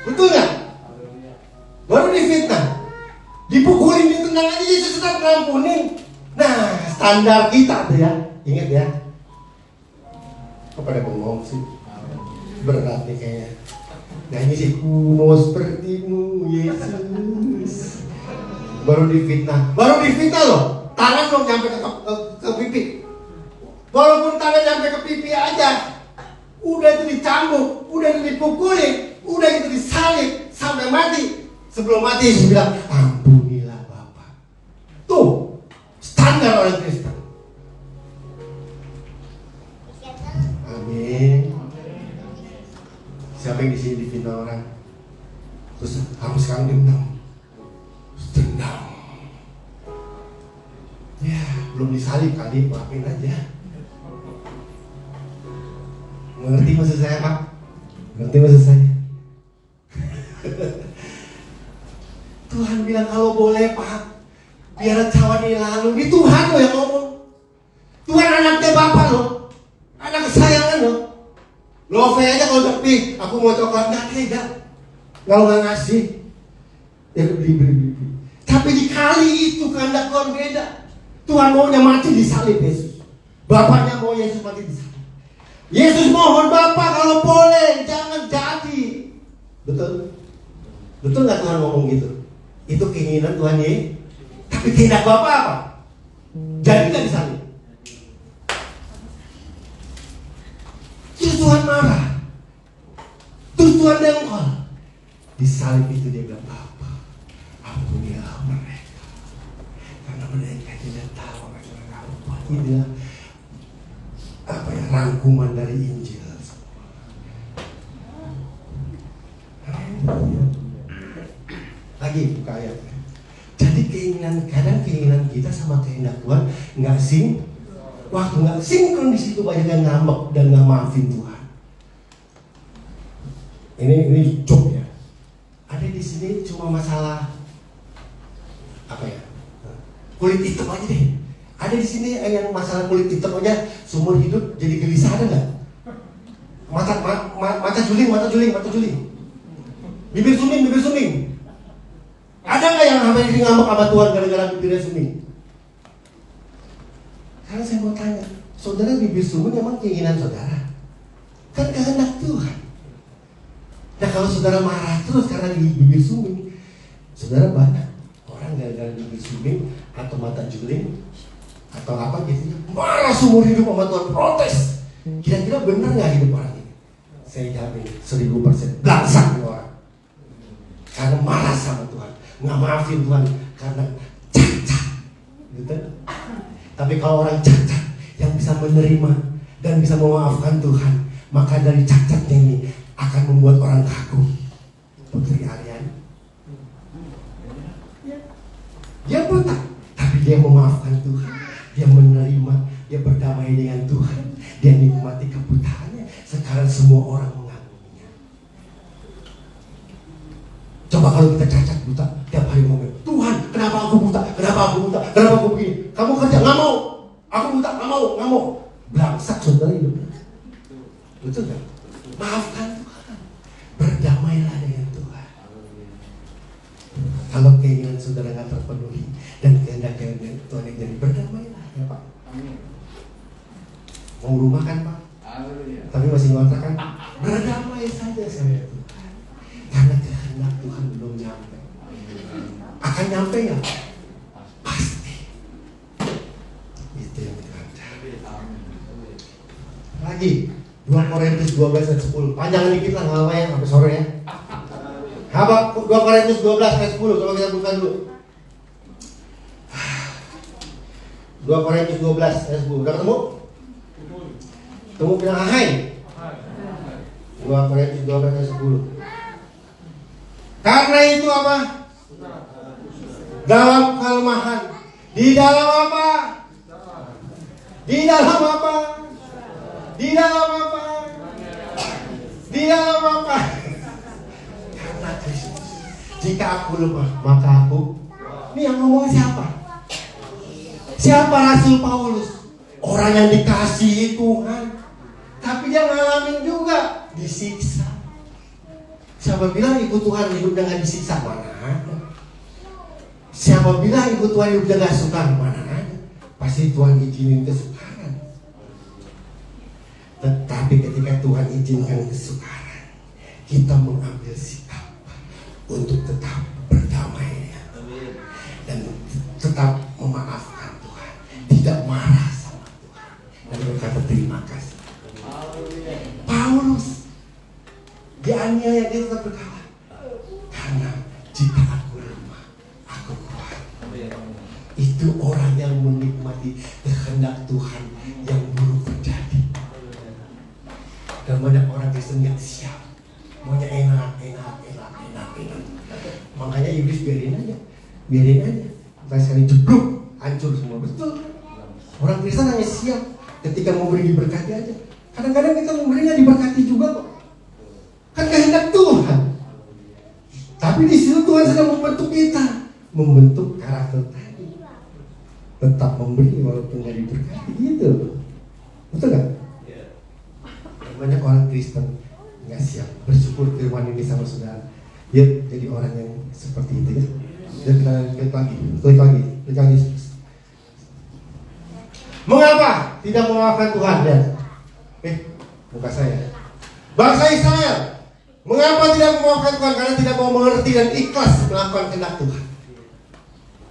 Betul nggak? Baru difitnah, dipukulin, ditendang aja Yesus tetap ngampunin. Nah, standar kita tuh ya, ingat ya. Kepada bengong sih, berat nih kayaknya. Nyanyi sih, ku mau sepertimu Yesus. Baru difitnah loh. Tangan belum nyampe ke pipi. Walaupun tangan nyampe ke pipi aja, udah itu dicambuk, udah itu dipukuli, udah itu disalib sampai mati. Sebelum mati Yesus bilang, ampunilah Bapa. Tuh standar orang Kristen. Amin. Siapa yang di sini difitnah orang? Terus kamu sekarang dendam. Ya, belum disalib kali, maafin aja. Mengerti maksud saya, Pak? Mengerti maksud saya? Tuhan bilang kalau boleh, Pak, biar cawan ini lalu. Ini Tuhan loh yang ngomong. Tuhan anaknya Bapak loh, anak kesayangan loh. Love aja kalau tapi aku mau coklat nggak tega. Kalau nggak ngasih, ya beli. Tapi di kali itu kehendak Tuhan beda. Tuhan maunya mati disalib Yesus. Bapaknya mau Yesus mati disalib. Yesus mohon Bapak kalau boleh jangan jadi. Betul? Betul nggak Tuhan ngomong gitu? Itu keinginan Tuhan ya. Tapi kehendak Bapak apa? Jadi nggak disalib. Terus Tuhan marah. Terus Tuhan dengkol. Disalib itu dia bilang, Bapak, ampunilah mereka, karena mereka tidak tahu apa yang mereka buat. Ini dia rangkuman dari Injil. Lagi buka ayat. Jadi kadang keinginan kita sama kehendak Tuhan nggak waktu nggak sinkron. Di situ banyak yang ngambek dan nggak maafin Tuhan. Ini joke ya. Ada di sini cuma masalah kulit hitam aja deh. Ada di sini yang masalah kulit hitam aja seumur hidup jadi gelisah, ada nggak? Mata juling. Bibir suming. Ada nggak yang sampai jadi ngambek sama Tuhan gara-gara bibirnya suming? Karena saya mau tanya, saudara bibir suming emang keinginan saudara? Kan kehendak Tuhan. Nah kalau saudara marah terus karena bibir suming, saudara banyak orang gara-gara bibir suming atau mata juling atau apa gitu marah seumur hidup sama Tuhan, protes. Kira-kira benar nggak hidup orang ini? Saya jamin 1000% belangsak orang. Karena marah sama Tuhan, nggak maafin Tuhan karena cacat, gitu. Tapi kalau orang cacat yang bisa menerima dan bisa memaafkan Tuhan, maka dari cacatnya ini akan membuat orang kagum. Putri Aryan, dia buta, tapi dia memaafkan Tuhan, dia menerima, dia berdamai dengan Tuhan, dia nikmati kebutaannya. Sekarang semua orang mengaguminya. Coba kalau kita cacat buta, tiap hari ngomong, Tuhan, kenapa aku buta? Kenapa aku begini? Kamu kerja, nggak mau. Aku buta, nggak mau. Belangsak saudara hidupnya. Betul kan? Maafkan Tuhan, berdamailah dengan Tuhan. Kalau keinginan saudara nggak terpenuhi dan kehendak Tuhan yang jadi, berdamailah ya Pak. Mau rumah kan Pak? Tapi masih ngontrak kan? Berdamai saja sama Tuhan. Karena kehendak Tuhan belum nyampe. Akan nyampe nggak? Pasti. Itu yang Tuhan cari. Lagi 2 Korintus 12 ayat 10. Panjang dikit lah, nggak apa ya, sampai sore ya. Apa 2 Korintus 12 ayat 10. Coba kita buka dulu. 2 Korintus 12 ayat 10. Udah ketemu? Ketemu bilang hai. 2 Korintus 12 ayat 10. Karena itu apa? Dalam kelemahan. Di dalam apa? Di dalam apa? Di dalam apa? Di dalam apa? Karena Kristus. Jika aku lemah, maka aku. Ini yang ngomong siapa? Siapa Rasul Paulus? Orang yang dikasihi Tuhan, tapi dia ngalamin juga disiksa. Siapa bilang ikut Tuhan hidupnya gak disiksa? Mana ada. Siapa bilang ikut Tuhan hidupnya gak suka? Mana ada. Pasti Tuhan izinin kesukaran. Tetapi ketika Tuhan izinkan kesukaran, kita mengambil sikap untuk tetap berdamai dan tetap memaafkan Tuhan, tidak marah sama Tuhan, dan berkata terima kasih. Paulus itu orang yang menikmati kehendak Tuhan yang buruk terjadi. Dan banyak orang Kristen yang siap, maunya enak. Makanya iblis biarin aja. Entah sekali jeblok, hancur semua. Betul. Orang Kristen hanya siap ketika mau beri diberkati aja. Kadang-kadang kita memberi nggak diberkati juga kok. Kan kehendak Tuhan. Tapi di situ Tuhan sedang membentuk kita, membentuk karakter tadi. Tetap memberi walaupun nggak diberkati gitu. Betul nggak? Banyak orang Kristen nggak siap bersyukur firman ini sama saudara. Dia jadi orang yang seperti itu ya. Dan kita klik lagi. Mengapa tidak memaafkan Tuhan? Ya. Buka saya. Bangsa Israel, mengapa tidak memaafkan Tuhan? Karena tidak mau mengerti dan ikhlas melakukan kehendak Tuhan.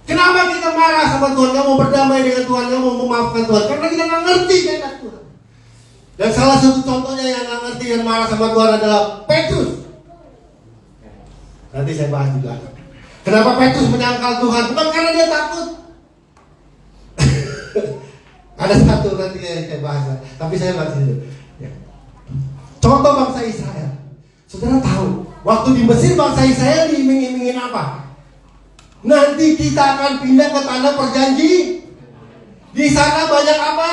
Kenapa kita marah sama Tuhan? Nggak mau berdamai dengan Tuhan, nggak mau memaafkan Tuhan? Karena kita nggak ngerti kehendak Tuhan. Dan salah satu contohnya yang nggak ngerti dan marah sama Tuhan adalah Petrus. Nanti saya bahas juga. Kenapa Petrus menyangkal Tuhan? Bukan karena dia takut. Ada satu nanti saya bahas, tapi saya bahas dulu. Ya. Contoh bangsa Israel. Saudara tahu, waktu di Mesir bangsa Israel diiming-imingin apa? Nanti kita akan pindah ke tanah perjanji. Di sana banyak apa?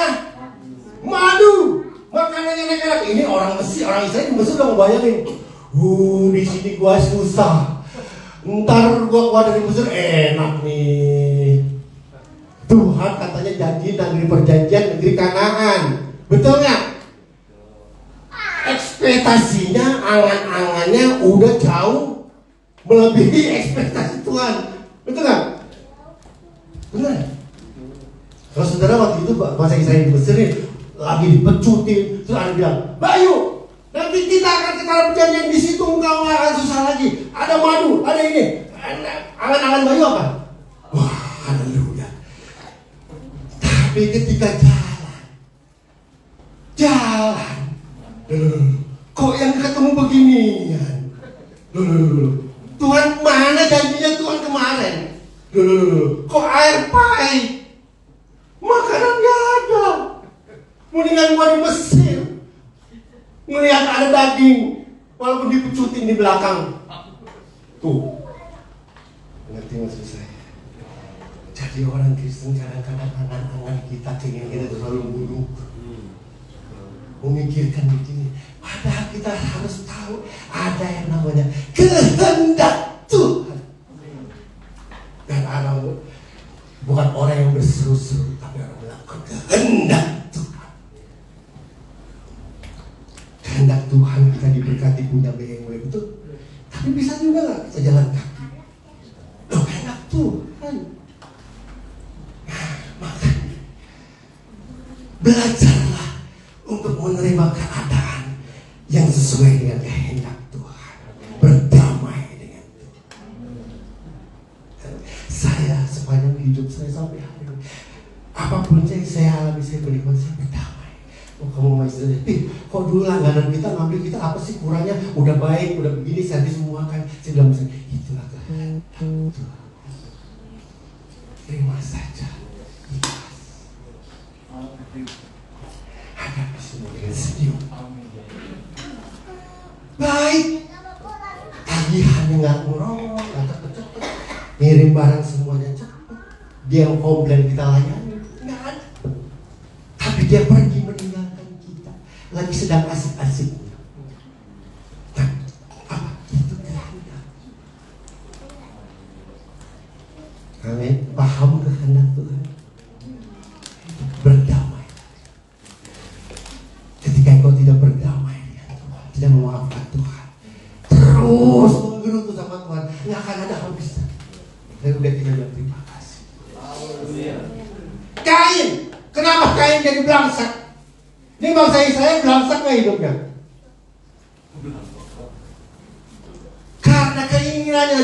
Madu. Makanannya enak-enak. Ini orang Mesir, orang Israel di Mesir udah ngebayangin. Di sini gua susah. Ntar gua keluar dari Mesir enak nih. Tuhan katanya janji negeri perjanjian, negeri Kanaan. Betul nggak? Ekspektasinya, angan-angannya udah jauh melebihi ekspektasi Tuhan. Betul nggak? Benar. Kalau saudara waktu itu bahasa Israel di Mesir lagi dipecutin, terus ada bilang, Bayu, nanti kita akan ke tanah perjanjian, di situ engkau nggak akan susah lagi. Ada madu, ada ini. Angan-angan Bayu apa? Wah, haleluya. Tapi ketika jalan, kok yang ketemu beginian? Tuhan mana janjinya Tuhan kemarin? Kok air pahit? Makanan gak ada. Mendingan gua di Mesir ngelihat ada daging, walaupun dipecutin di belakang. Tuh, ngerti maksud saya? Jadi orang Kristen kadang-kadang angan-angan kita kita terlalu buruk, memikirkan begini. Padahal kita harus tahu ada yang namanya kehendak Tuhan. Dan orang bukan orang yang berseru-seru, tapi orang melakukan kehendak Tuhan. Kehendak Tuhan kita diberkati punya BMW, betul. Tapi bisa juga nggak kita jalan kaki? Loh, kehendak Tuhan. Belajarlah untuk menerima keadaan yang sesuai dengan kehendak Tuhan. Berdamai dengan Tuhan. Saya sepanjang hidup saya sampai hari ini, apapun yang saya alami, saya berikut, saya berdamai. Oh, kamu masih kok dulu langganan kita ngambil kita apa sih kurangnya? Udah baik, udah begini, saya semua kan. Saya bilang, itulah kehendak Tuhan. Terima saja. Hadapi semua dengan senyum. Baik. Tagihannya nggak ngurong, nggak cepet-cepet. Ngirim barang semuanya cepet. Dia yang komplain kita layani, nggak ada. Tapi dia pergi meninggalkan kita. Lagi sedang asik-asiknya. Nah, apa itu kehendak? Kalian paham kehendak Tuhan? Berdamai. Ketika engkau tidak berdamai dengan Tuhan, tidak memaafkan Tuhan, terus menggerutu sama Tuhan, nggak akan ada habisnya. Dan udah kita bilang terima kasih. Kain, kenapa Kain jadi belangsak? Ini bangsa Israel belangsak nggak hidupnya? Karena keinginannya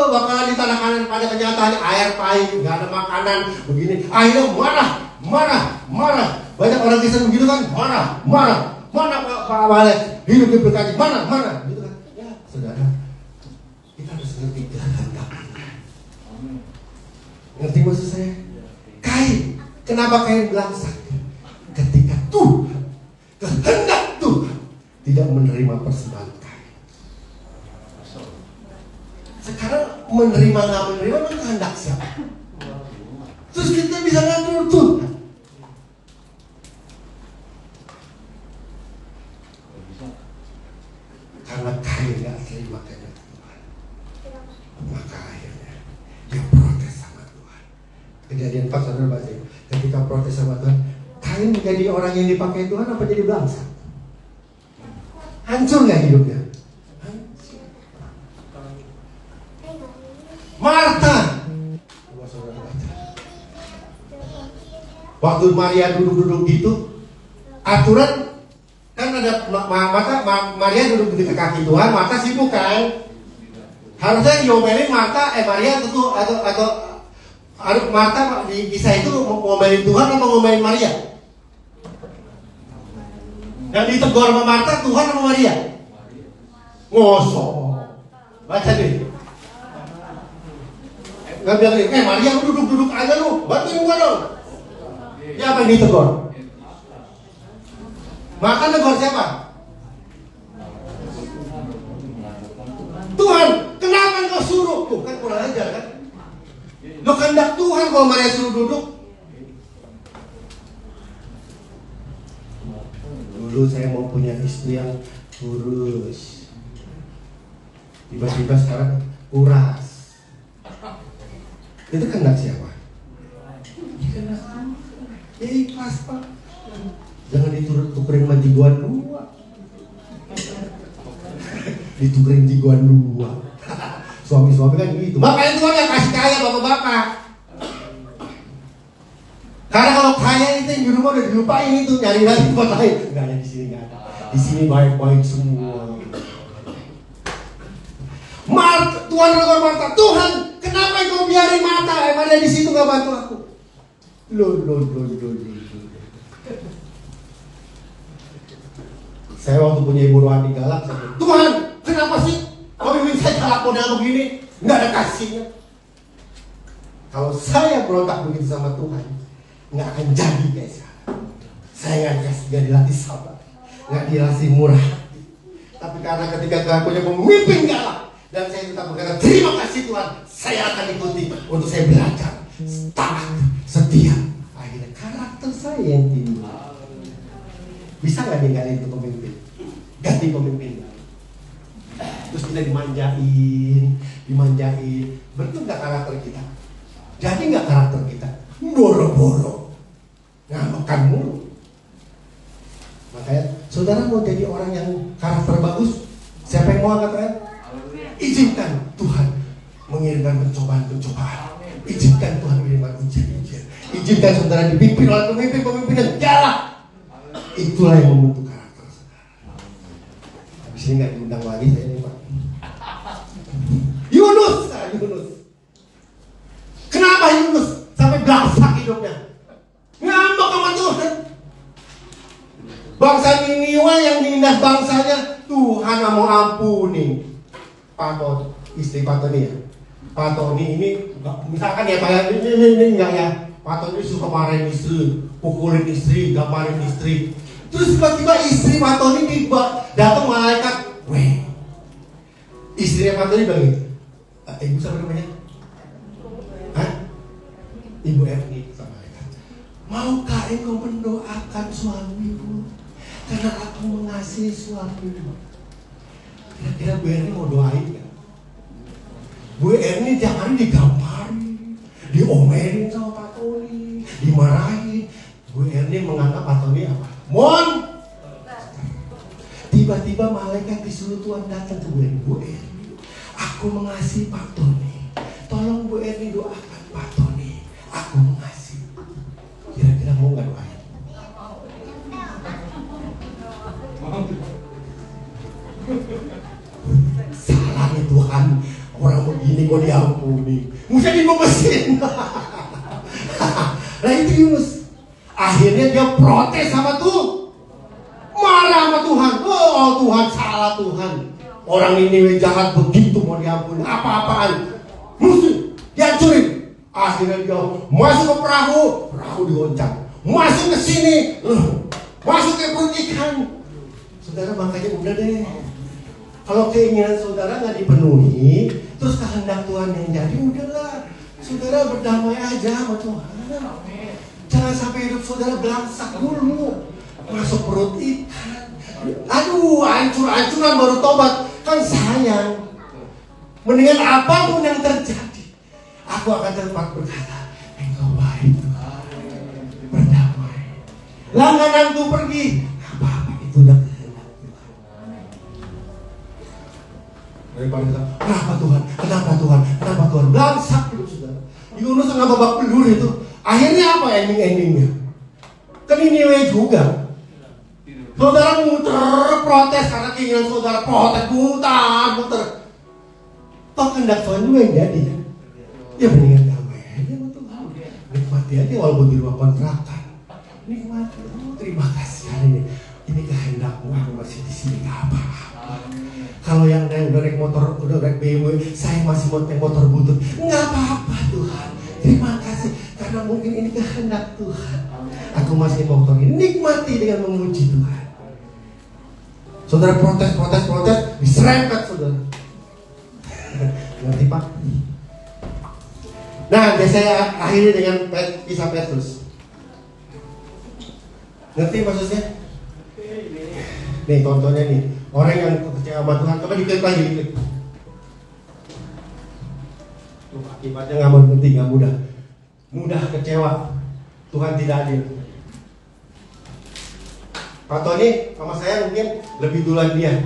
bakalan di tanah kanan, pada kenyataannya air pahit, nggak ada makanan, begini. Akhirnya marah. Banyak orang Kristen begitu kan, marah. Mana Pak Wales, hidup diberkati, mana, gitu kan. Ya, saudara, kita harus ngerti kehendak. Ngerti Ngerti maksud saya? Kain. Kenapa Kain belangsak? Ketika Tuhan, kehendak Tuhan tidak menerima persembahan Kain. Sekarang menerima nggak menerima itu kehendak siapa? Terus kita bisa ngatur Tuhan. Karena Kain nggak terima kehendak Tuhan, maka akhirnya dia protes sama Tuhan. Kejadian 4 saudara baca. Ketika protes sama Tuhan, Kain menjadi orang yang dipakai Tuhan apa jadi bangsa? Hancur nggak hidupnya? Hancur. Marta, waktu Maria duduk-duduk gitu, aturan kan ada Maria duduk di kaki Tuhan, Marta sibuk kan? Harusnya diomelin Maria atau Marta di kisah itu ngomelin Tuhan atau ngomelin Maria? Yang ditegur sama Marta Tuhan sama Maria? Ngosok. Baca deh. Gak bilang, Maria lu duduk-duduk aja lu, bantuin gua dong. Ya apa yang ditegur? Maka negor siapa? Tuhan. Kenapa engkau suruh? Tuh kan kurang ajar kan? Lo kehendak Tuhan kalau Maria suruh duduk. Dulu saya mau punya istri yang kurus, tiba-tiba sekarang kuras. Itu kehendak siapa? Ya ikhlas Pak. Jangan ditukerin sama tiguan 2. Ditukerin tiguan 2. Suami-suami kan gitu. Makanya Tuhan yang kasih kaya bapak-bapak. Karena kalau kaya itu yang di rumah udah dilupain itu, nyari lagi tempat lain. Enggak ada di sini, enggak ada. Di sini baik-baik semua. Tuhan tegur Marta, Tuhan, kenapa engkau biarin Marta? Maria di situ nggak bantu aku? Loh. Saya waktu punya ibu rohani galak, saya bilang, Tuhan, kenapa sih kau bimbing saya galak model begini? Nggak ada kasihnya. Kalau saya berontak begitu sama Tuhan, nggak akan jadi guys. Saya nggak dilatih sabar, nggak dilatih murah hati. Tapi karena ketika Tuhan punya pemimpin galak, dan saya tetap berkata, terima kasih Tuhan, saya akan ikuti untuk saya belajar taat, setia. Akhirnya karakter saya yang timbul. Bisa nggak ninggalin itu pemimpin? Ganti pemimpin. Terus kita dimanjain. Betul nggak karakter kita? Jadi nggak karakter kita? Boro-boro, ngambekkan mulu. Makanya saudara mau jadi orang yang karakter bagus, siapa yang mau angkat tangan? Izinkan Tuhan mengirimkan pencobaan. Izinkan Tuhan mengirimkan ujian. Izinkan saudara dipimpin oleh pemimpin yang galak. Itulah yang membentuk karakter saudara. Habis ini nggak diundang lagi saya ini Pak. Yunus. Kenapa Yunus sampai belangsak hidupnya? Ngambek sama Tuhan. Bangsa Niniwa yang nindas bangsanya, Tuhan mau ampuni. Pato, istri Patoni ya. Patoni ini misalkan ya Pak, ini enggak ya. Patoni suka marahin istri, pukulin istri, gambarin istri. Terus tiba-tiba istri Patoni datang malaikat, weh. Istrinya Patoni bilang gitu. Ibu siapa namanya? Hah? Ibu Erni sama malaikat. Maukah engkau mendoakan suamimu? Karena aku mengasihi suamimu. Kira-kira Bu Erni mau doain gak? Bu Erni jangan digambarin, diomelin sama Pak Tony, dimarahin. Bu Erni menganggap Pak Tony apa? Tiba-tiba malaikat disuruh Tuhan datang ke Bu Erni. Bu Erni, aku mengasihi Pak Tony. Tolong Bu Erni doakan Pak Tony. Aku mengasihi. Kira-kira mau gak doain? Salah nih Tuhan, orang begini kok diampuni, mesti dimesin. Nah itu Yunus. Akhirnya dia protes sama Tuhan, marah sama Tuhan. Oh Tuhan, salah Tuhan. Orang ini jahat begitu mau diampuni, apa-apaan, mesti dihancurin. akhirnya dia masuk ke perahu digoncang. Masuk ke sini, masuk ke perut ikan. Saudara, makanya udah deh. Kalau keinginan saudara nggak dipenuhi, terus kehendak Tuhan yang jadi, udahlah. Saudara berdamai aja sama Tuhan. Jangan sampai hidup saudara belangsak dulu. Masuk perut ikan. Aduh, hancur-hancuran baru tobat. Kan sayang. Mendingan apapun yang terjadi, aku akan tetap berkata, Engkau baik Tuhan. Berdamai. Langgananku pergi. Apa-apa itu udah kehendak Tuhan. Daripada kita, kenapa Tuhan? Belangsak hidup saudara. Yunus nggak babak belur itu. Akhirnya apa endingnya? Kan ini juga. Saudara muter protes karena keinginan saudara protes muter. Toh kehendak Tuhan juga yang jadi. Ya mendingan damai aja sama Tuhan. Nikmati aja walaupun di rumah kontrakan. Nikmati. Terima kasih hari ini. Ini kehendakmu, aku masih di sini nggak apa-apa. Kalau yang udah naik motor, udah naik BMW, saya masih mau naik motor butut, nggak apa-apa Tuhan. Terima kasih karena mungkin ini kehendak Tuhan. Aku masih motor ini, nikmati dengan memuji Tuhan. Saudara protes, diserempet saudara. Ngerti Pak? Nah, saya akhiri dengan kisah Petrus. Ngerti maksudnya? Nih contohnya nih, orang yang kecewa sama Tuhan, coba diklik lagi. Tuh, akibatnya nggak mudah kecewa. Tuhan tidak adil. Pak Tony sama saya mungkin lebih duluan dia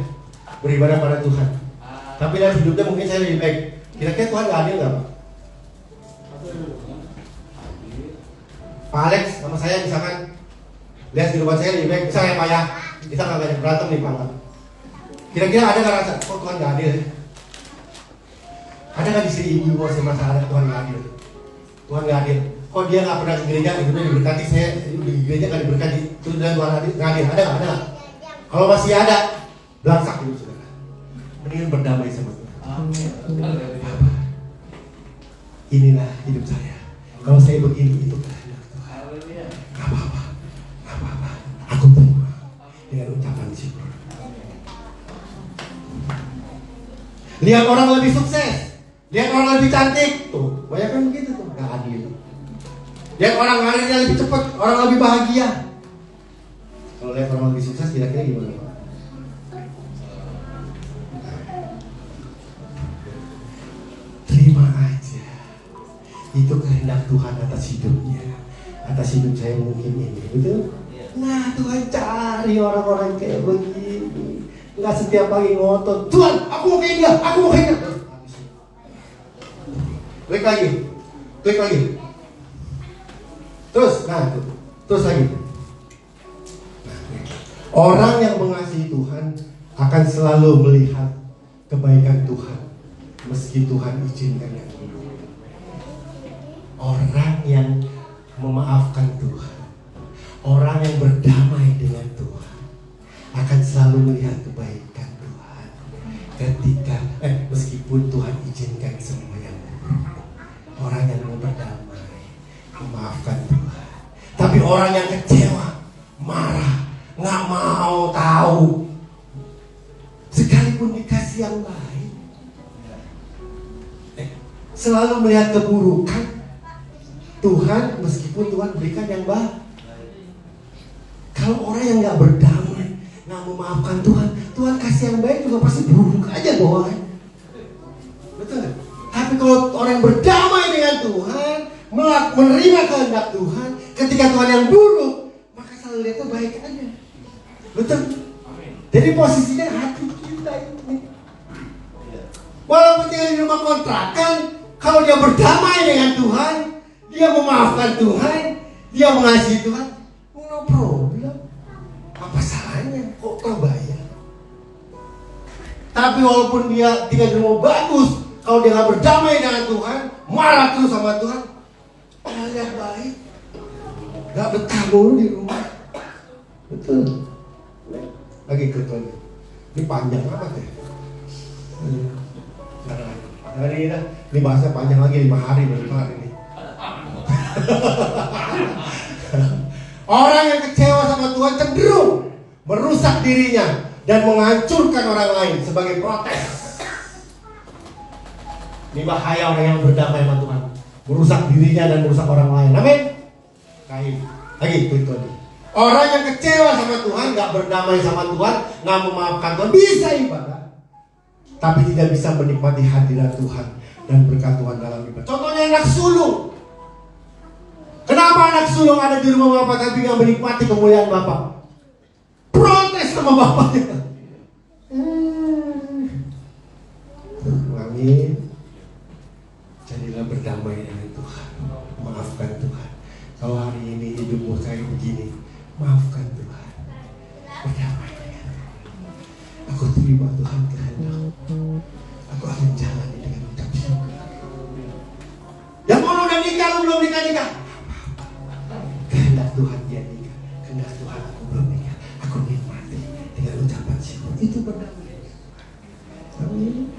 beribadah pada Tuhan. Tapi dalam hidupnya mungkin saya lebih baik. Kira-kira Tuhan nggak adil nggak Pak? Pak Alex sama saya misalkan lihat kehidupan saya lebih baik, misalnya Pak ya, kita nggak banyak berantem nih Pak. Kira-kira ada nggak rasa, kok Tuhan nggak adil? Ada nggak di sini ibu-ibu masih merasa ada Tuhan nggak adil? Tuhan nggak adil. Kok dia nggak pernah ke gereja, hidupnya diberkati, saya di gereja nggak diberkati, terus dan Tuhan adil, nggak adil? Ada nggak? Kalau masih ada, belangsak hidup saudara. Mendingan berdamai sama Tuhan. Inilah hidup saya. Kalau saya begini itu kehendak Tuhan. Nggak apa-apa. Aku terima dengan ucapan syukur. Lihat orang lebih sukses, lihat orang lebih cantik, tuh banyak kan begitu tuh, nggak adil. Lihat orang karirnya lebih cepat, orang lebih bahagia. Kalau lihat orang lebih sukses, kira-kira gimana Pak? Terima aja. Itu kehendak Tuhan atas hidupnya, atas hidup saya mungkin ini, betul? Nah Tuhan cari orang-orang kayak begini. Nggak setiap pagi ngotot, Tuhan aku mau kayak dia. Klik lagi. Terus lagi. Orang yang mengasihi Tuhan akan selalu melihat kebaikan Tuhan meski Tuhan izinkan yang buruk. Orang yang memaafkan Tuhan, orang yang berdamai dengan Tuhan akan selalu melihat kebaikan Tuhan ketika meskipun Tuhan izinkan semua yang buruk. Orang yang mau berdamai, memaafkan Tuhan. Tapi orang yang kecewa, marah, nggak mau tahu, sekalipun dikasih yang baik, selalu melihat keburukan Tuhan meskipun Tuhan berikan yang baik. Kalau orang yang nggak berdamai, nggak memaafkan Tuhan, Tuhan kasih yang baik juga pasti buruk aja bawaan. Betul nggak? Tapi kalau orang yang berdamai dengan Tuhan, menerima kehendak Tuhan, ketika Tuhan yang buruk, maka selalu lihatnya baik aja. Betul? Jadi posisinya hati kita ini. Walaupun tinggal di rumah kontrakan, kalau dia berdamai dengan Tuhan, dia memaafkan Tuhan, dia mengasihi Tuhan, no problem. Apa salahnya? Kok tak bayar? Tapi walaupun dia tinggal di rumah bagus, kalau dia nggak berdamai dengan Tuhan, marah terus sama Tuhan, lihat baik, nggak betah dulu di rumah. Betul. Lagi klik lagi. Ini panjang apa ya? Ini bahasa panjang lagi 5 hari baru kelar ini. Orang yang kecewa sama Tuhan cenderung merusak dirinya dan menghancurkan orang lain sebagai protes. Ini bahaya orang yang berdamai sama Tuhan, merusak dirinya dan merusak orang lain. Amin. Kain. Lagi itu lagi. Orang yang kecewa sama Tuhan, gak berdamai sama Tuhan, gak memaafkan Tuhan, bisa ibadah, tapi tidak bisa menikmati hadirat Tuhan dan berkat Tuhan dalam ibadah. Contohnya anak sulung. Kenapa anak sulung ada di rumah Bapak tapi gak menikmati kemuliaan Bapak? Protes sama Bapaknya. Amin. Jadilah berdamai dengan Tuhan. Maafkan Tuhan. Kalau hari ini hidupmu kayak begini, maafkan Tuhan. Berdamai dengan Tuhan. Aku terima Tuhan kehendak. Aku akan jalani dengan ucap syukur. Yang mau udah nikah, lu belum nikah. Kehendak Tuhan dia nikah. Kehendak Tuhan aku belum nikah. Aku nikmati dengan ucapan syukur. Itu berdamai. Amin.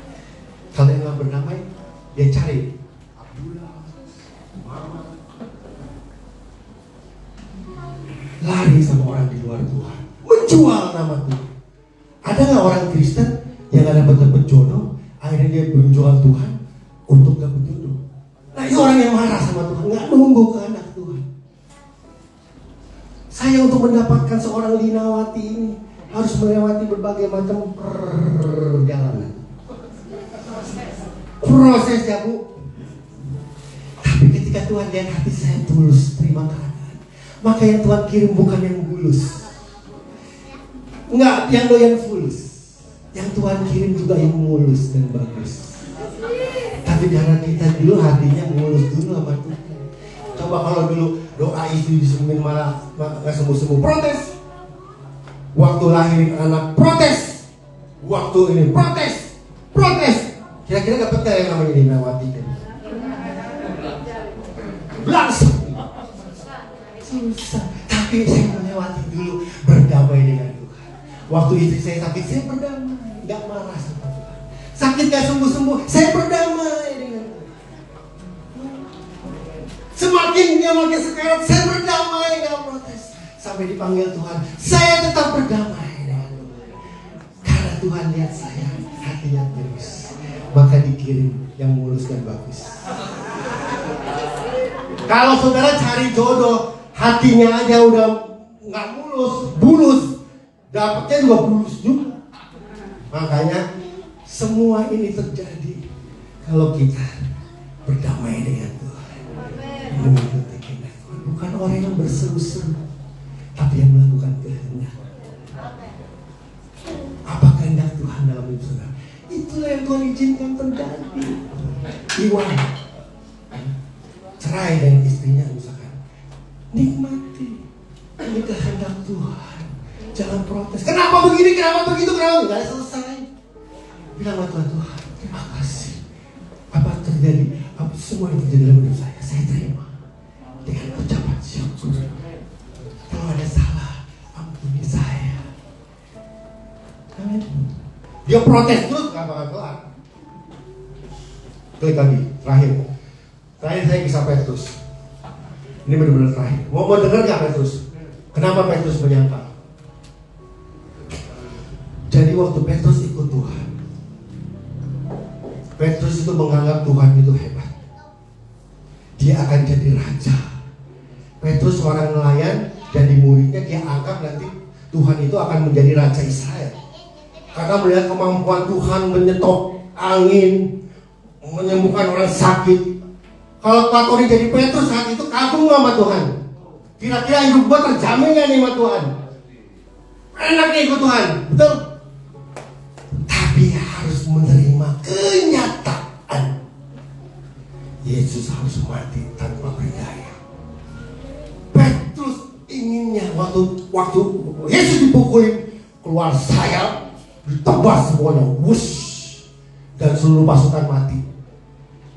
Kalau yang gak berdamai, dia cari Abdullah, Mama, lari sama orang di luar Tuhan, menjual nama Tuhan. Ada nggak orang Kristen yang nggak dapat jodoh, akhirnya dia menjual Tuhan untuk dapat jodoh? Nah itu orang yang marah sama Tuhan, nggak nunggu kehendak Tuhan. Saya untuk mendapatkan seorang Linawati ini harus melewati berbagai macam perjalanan. Proses ya Bu. Tapi ketika Tuhan lihat hati saya tulus, terima keadaan, maka yang Tuhan kirim bukan yang bulus, enggak yang doyan fulus. Yang Tuhan kirim juga yang mulus dan bagus. Tapi karena kita dulu hatinya mulus dulu sama Tuhan. Coba kalau dulu doa itu disemuin malah nggak sembuh-sembuh, protes. Waktu lahirin anak protes, waktu ini protes. Kira-kira dapat gak yang namanya Linawati? Langsung susah. Tapi saya melewati dulu, berdamai dengan Tuhan. Waktu istri saya sakit, saya berdamai, gak marah sama Tuhan. Sakit gak sembuh-sembuh, saya berdamai dengan Tuhan. Semakin dia makin sekarat, saya berdamai, gak protes. Sampai dipanggil Tuhan, saya tetap berdamai dengan Tuhan. Karena Tuhan lihat saya, hatinya tulus, maka dikirim yang mulus dan bagus. Kalau saudara cari jodoh, hatinya aja udah nggak mulus, bulus, dapatnya juga bulus juga. Makanya semua ini terjadi kalau kita berdamai dengan Tuhan, mengikuti kehendak Tuhan. Bukan orang yang berseru-seru, tapi yang melakukan kehendak. Apa kehendak Tuhan dalam hidup saudara? Itulah yang Tuhan izinkan terjadi. Iwan cerai dengan istrinya misalkan, nikmati, ini kehendak Tuhan, jangan protes. Kenapa begini, kenapa begitu, kenapa nggak selesai. Bilang sama Tuhan, Tuhan terima kasih. Apa terjadi, apa semua yang terjadi dalam hidup saya terima dengan ucapan syukur. Kalau ada salah, ampuni saya. Amin. Dia protes terus, gak bakal kelar. Klik lagi, terakhir saya kisah Petrus. Ini benar-benar terakhir. Mau dengar gak Petrus? Kenapa Petrus menyangkal? Jadi waktu Petrus ikut Tuhan, Petrus itu menganggap Tuhan itu hebat. Dia akan jadi raja. Petrus seorang nelayan, jadi muridnya, dia anggap nanti Tuhan itu akan menjadi raja Israel. Karena melihat kemampuan Tuhan menyetop angin, menyembuhkan orang sakit. Kalau Pak Tori jadi Petrus saat itu kagum sama Tuhan. Kira-kira hidup gua terjamin gak nih sama Tuhan? Enak nih ikut Tuhan, betul? Tapi harus menerima kenyataan Yesus harus mati tanpa berdaya. Petrus inginnya waktu Yesus dipukulin, keluar sayap, ditebas semuanya, wush, dan seluruh pasukan mati.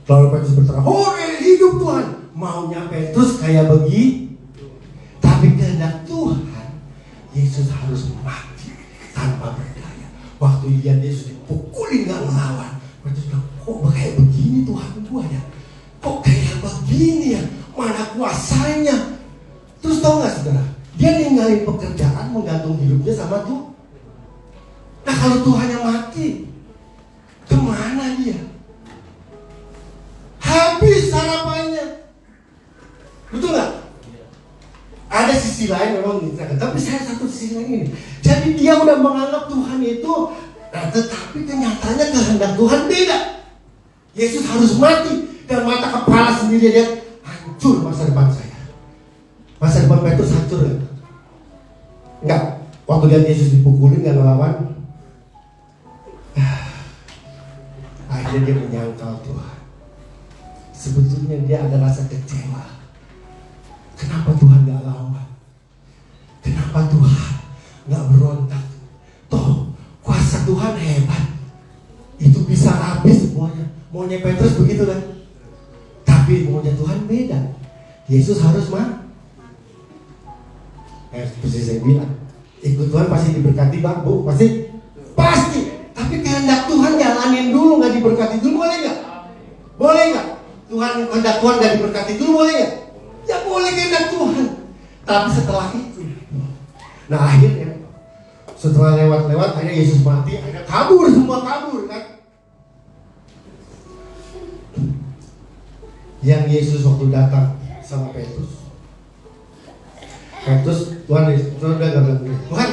Lalu Petrus berteriak, "Hore, hidup Tuhan!" Maunya Petrus kayak begitu. Tapi kehendak Tuhan, Yesus harus mati tanpa berdaya. Waktu lihat Yesus dipukulin gak melawan, Petrus bilang, "Kok kayak begini Tuhan gua ya? Kok kayak begini ya? Mana gua menguasainya. Terus tahu nggak saudara? Dia ninggalin pekerjaan, menggantung hidupnya sama Tuhan. Nah kalau Tuhannya mati, kemana dia? Habis harapannya. Betul nggak? Ada sisi lain memang diceritakan, tapi saya satu sisi lain ini. Jadi dia udah menganggap Tuhan itu, nah, tetapi kenyataannya kehendak Tuhan beda. Yesus harus mati, dan mata kepala sendiri dia hancur masa depan saya. Masa depan Petrus hancur ya? Enggak. Waktu lihat Yesus dipukulin nggak ngelawan. Akhirnya dia menyangkal Tuhan. Sebetulnya dia ada rasa kecewa. Kenapa Tuhan gak lawan? Kenapa Tuhan gak berontak? Toh kuasa Tuhan hebat. Itu bisa habis semuanya. Maunya Petrus begitu kan? Tapi maunya Tuhan beda. Yesus harus seperti saya bilang, ikut Tuhan pasti diberkati Bang, Bu. Pasti. Tapi kehendak Tuhan jalanin dulu, gak diberkati dulu, boleh gak? Boleh gak? Kehendak Tuhan gak diberkati dulu, boleh gak? Ya boleh kehendak Tuhan. Tapi setelah itu, nah akhirnya setelah lewat-lewat, akhirnya Yesus mati, akhirnya semua kabur kan. Yang Yesus waktu datang sama Petrus, Tuhan udah gak bilang, Tuhan,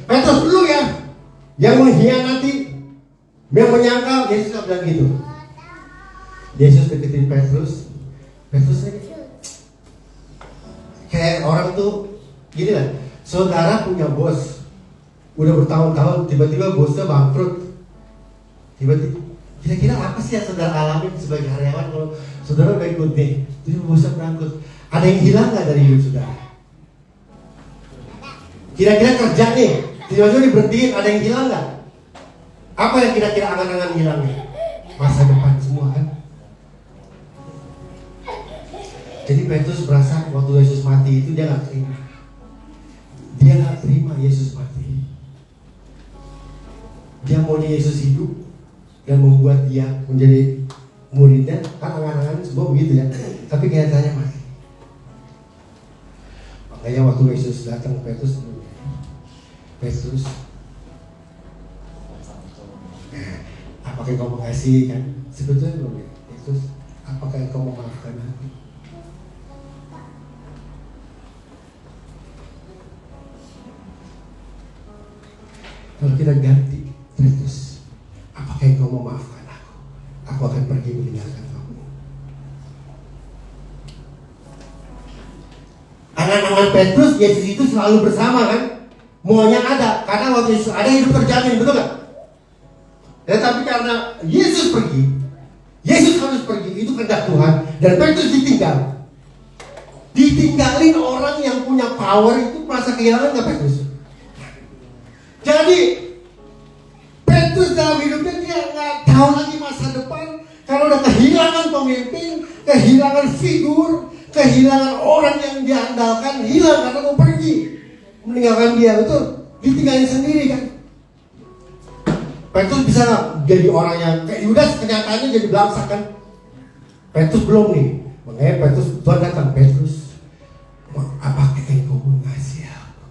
Petrus lu ya yang mengkhianati, yang menyangkal. Yesus gak bilang gitu. Yesus deketin Petrus ini kayak orang tuh gini lah, saudara punya bos udah bertahun-tahun, tiba-tiba bosnya bangkrut. Tiba-tiba, kira-kira apa sih yang saudara alami sebagai karyawan kalau saudara udah ikut nih, tiba bosnya bangkrut? Ada yang hilang nggak dari hidup saudara? Kira-kira kerja nih, tiba-tiba diberhentiin, ada yang hilang nggak? Apa yang kira-kira angan-angan hilangnya? Masa depan semua kan? Jadi Petrus merasa waktu Yesus mati itu dia gak terima. Dia gak terima Yesus mati. Dia maunya Yesus hidup dan membuat dia menjadi muridnya. Kan angan-angan semua begitu ya. Tapi kenyataannya mati. Makanya waktu Yesus datang Petrus, apakah kau mengasihi kan? Sebetulnya belum ya. Yesus, apakah kau memaafkan aku? Kalau kita ganti Petrus, apakah engkau memaafkan aku? Aku akan pergi meninggalkan kamu. Angan-angan Petrus, Yesus itu selalu bersama kan? Maunya ada, karena waktu Yesus ada hidup terjamin, betul gak? Tapi karena Yesus pergi, Yesus harus pergi, itu kehendak Tuhan. Dan Petrus ditinggal. Ditinggalin orang yang punya power itu merasa kehilangan gak Petrus? Jadi Petrus dalam hidupnya dia nggak tahu lagi masa depan karena udah kehilangan pemimpin, kehilangan figur, kehilangan orang yang dia andalkan, hilang karena mau pergi meninggalkan dia, betul? Ditinggalin sendiri kan? Petrus bisa nggak jadi orang yang kayak Yudas, kenyataannya jadi belangsak kan? Petrus belum nih, makanya Petrus Tuhan datang, Petrus, apakah engkau mengasihi aku?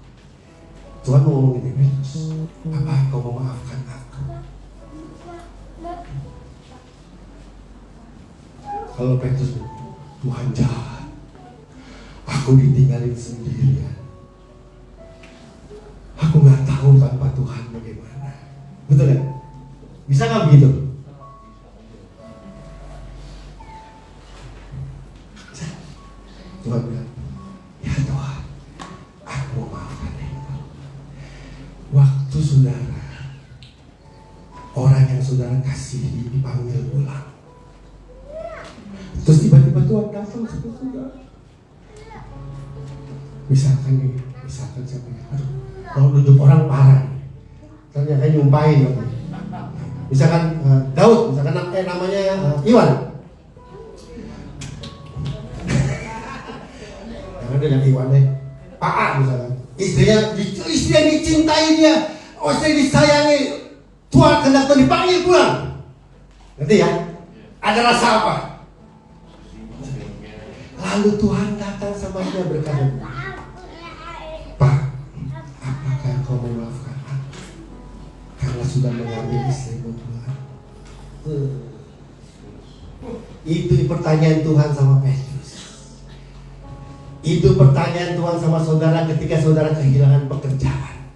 Tuhan mau ngomong ini, Petrus, apa engkau memaafkan aku? Kalau Petrus, Tuhan jahat, aku ditinggalin sendirian, aku nggak tahu tanpa Tuhan bagaimana. Betul ya? Bisa nggak begitu? Tuhan bilang, ya Tuhan, aku mau maafkan engkau. Waktu saudara, orang yang saudara kasihi dipanggil pulang, terus tiba-tiba Tuhan datang sama saudara. Misalkan siapa ya? Aduh, kalau nunjuk orang parah, ternyata nyumpahin. Misalkan Daud, misalkan namanya Iwan. Jangan dia yang Iwan deh, Pak A misalkan. Istrinya dicintai dia, istri disayangi. Tuhan hendak dipanggil pulang. Ngerti ya? Ada rasa apa? Lalu Tuhan datang sama dia berkata, Pak, apakah kau memaafkan aku karena sudah mengambil istrimu Tuhan? Itu pertanyaan Tuhan sama Petrus. Itu pertanyaan Tuhan sama saudara ketika saudara kehilangan pekerjaan.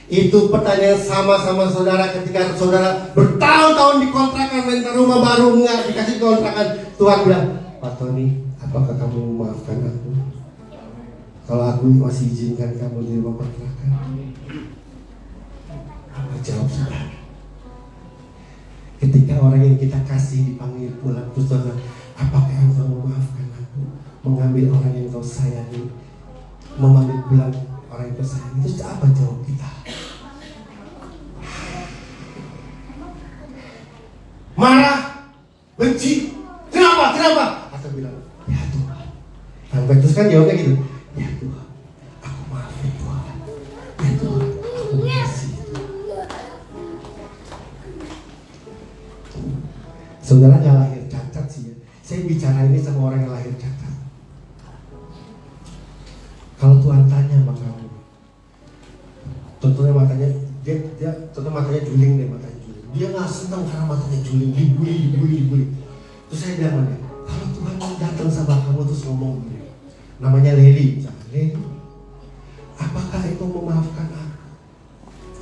Itu pertanyaan sama saudara ketika saudara bertahun-tahun dikontrakan, minta rumah baru nggak dikasih kontrakan. Tuhan bilang, Pak Tony, apakah kamu memaafkan aku kalau aku masih izinkan kamu di rumah kontrakan? Apa jawab saudara? Ketika orang yang kita kasih dipanggil pulang, terus saudara, apakah engkau memaafkan aku mengambil orang yang kau sayangi, memanggil pulang orang yang kau sayangi? Terus apa jawab kita? Marah, benci, kenapa? Atau bilang, ya Tuhan. Nah, Petrus kan jawabnya gitu, ya Tuhan, aku maafin Tuhan. Ya Tuhan, aku kasih. Saudara nggak lahir cacat sih ya. Saya bicara ini sama orang yang lahir cacat. Kalau Tuhan tanya sama kamu, contohnya matanya, contoh matanya juling deh, matanya juling. Dia nggak senang karena matanya juling, dibully. Terus saya bilang, kalau Tuhan datang sama kamu terus ngomong gini, namanya Leli, misalnya, Leli, apakah engkau memaafkan aku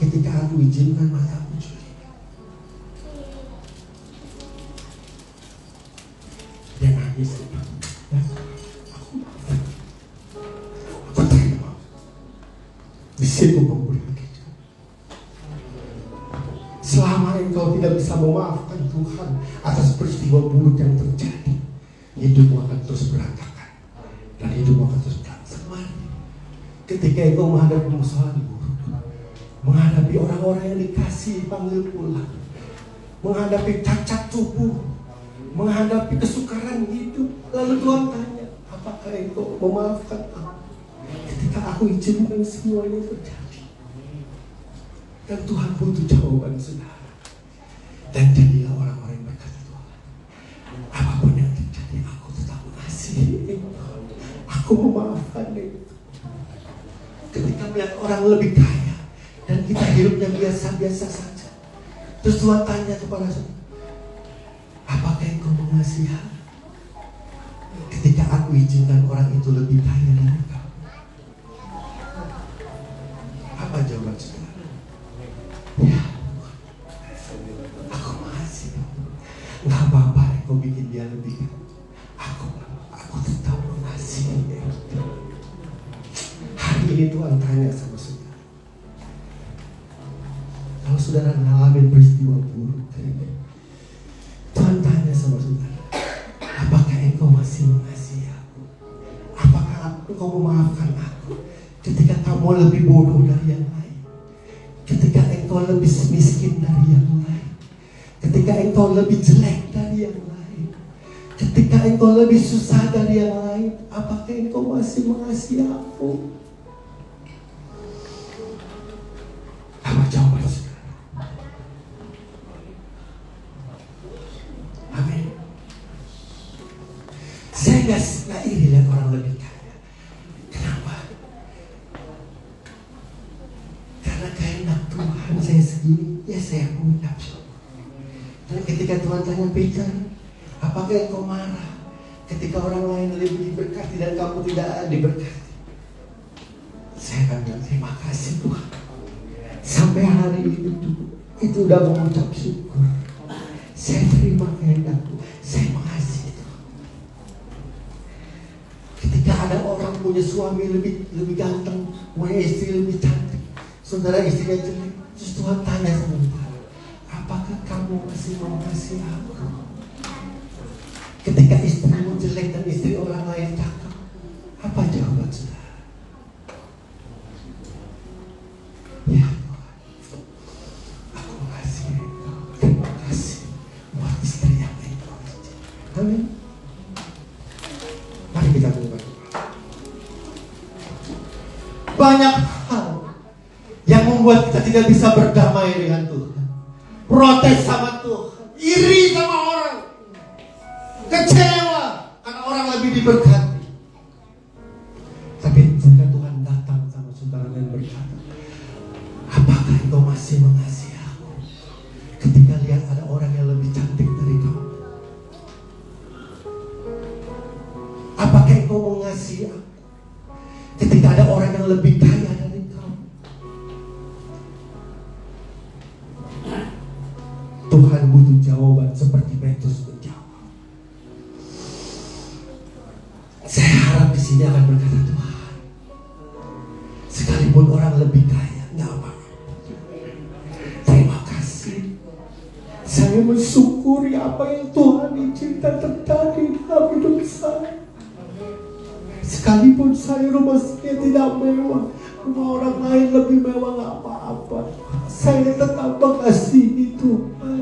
ketika aku izinkan mataku juling? Dia nangis, ya, aku maafkan, aku terima. Di situ pemulihan. Selama engkau tidak bisa memaafkan Tuhan atas peristiwa buruk yang terjadi, hidupmu akan terus berantakan dan hidupmu akan terus berantakan. Ketika engkau menghadapi masalah buruk, menghadapi orang-orang yang dikasih panggil pulang, menghadapi cacat tubuh, menghadapi kesukaran hidup, lalu Tuhan tanya, apakah engkau memaafkan aku ketika aku izinkan semuanya terjadi? Dan Tuhan butuh jawaban saudara. Dan jadilah orang-orang yang berkata, Tuhan, apapun yang terjadi, aku tetap mengasihi. Aku memaafkan itu. Ketika melihat orang lebih kaya dan kita hidupnya biasa-biasa saja, terus Tuhan tanya kepada saudara, apakah engkau mengasihi aku ketika aku izinkan orang itu lebih kaya dari engkau? Apa jawaban saudara? Ya, aku mengasihi. Nggak apa-apa, kau bikin dia lebih. Aku tetap mengasihi. Hari ini Tuhan tanya sama saudara. Kalau saudara ngalamin peristiwa buruk, Tuhan tanya sama saudara, apakah engkau masih mengasihi aku? Apakah engkau memaafkan aku ketika kamu lebih bodoh dari yang lain? Ketika engkau lebih miskin dari yang lain, ketika engkau lebih jelek dari yang lain, ketika engkau lebih susah dari yang lain, apakah engkau masih mengasihi aku? Apa jawaban saudara? Amin. Saya nggak iri lihat orang lebih kaya. Kenapa? Karena kehendak Tuhan saya segini, ya saya mengucap syukur. Dan ketika Tuhan tanya Peter, apakah engkau marah ketika orang lain lebih diberkati dan kamu tidak diberkati? Saya akan bilang, terima kasih Tuhan. Sampai hari itu udah mengucap syukur. Saya terima kehendakmu, saya mengasihi Tuhan. Ketika ada orang punya suami lebih ganteng, punya istri lebih cantik, saudara istrinya jelek, terus Tuhan tanya sama kita, apakah kamu masih mengasihi aku? Ketika istrimu jelek dan istri orang lain cakep, apa jawaban saudara? Ya Tuhan, aku mengasihi engkau. Terima kasih buat istri yang engkau izinkan. Amin. Mari kita berdoa. Banyak hal yang membuat kita tidak bisa berdamai dengan Tuhan, protes sama Tuhan, iri sama orang, kecewa karena orang lebih diberkati. Apakah engkau mengasihi aku ketika ada orang yang lebih kaya dari kau? Tuhan butuh jawaban seperti Petrus menjawab. Saya harap di sini akan berkata, Tuhan, sekalipun orang lebih kaya, nggak apa-apa. Terima kasih. Saya mensyukuri apa yang Tuhan izinkan terjadi dalam hidup saya. Sekalipun saya rumah saya tidak mewah, rumah orang lain lebih mewah, nggak apa-apa. Saya tetap mengasihi Tuhan.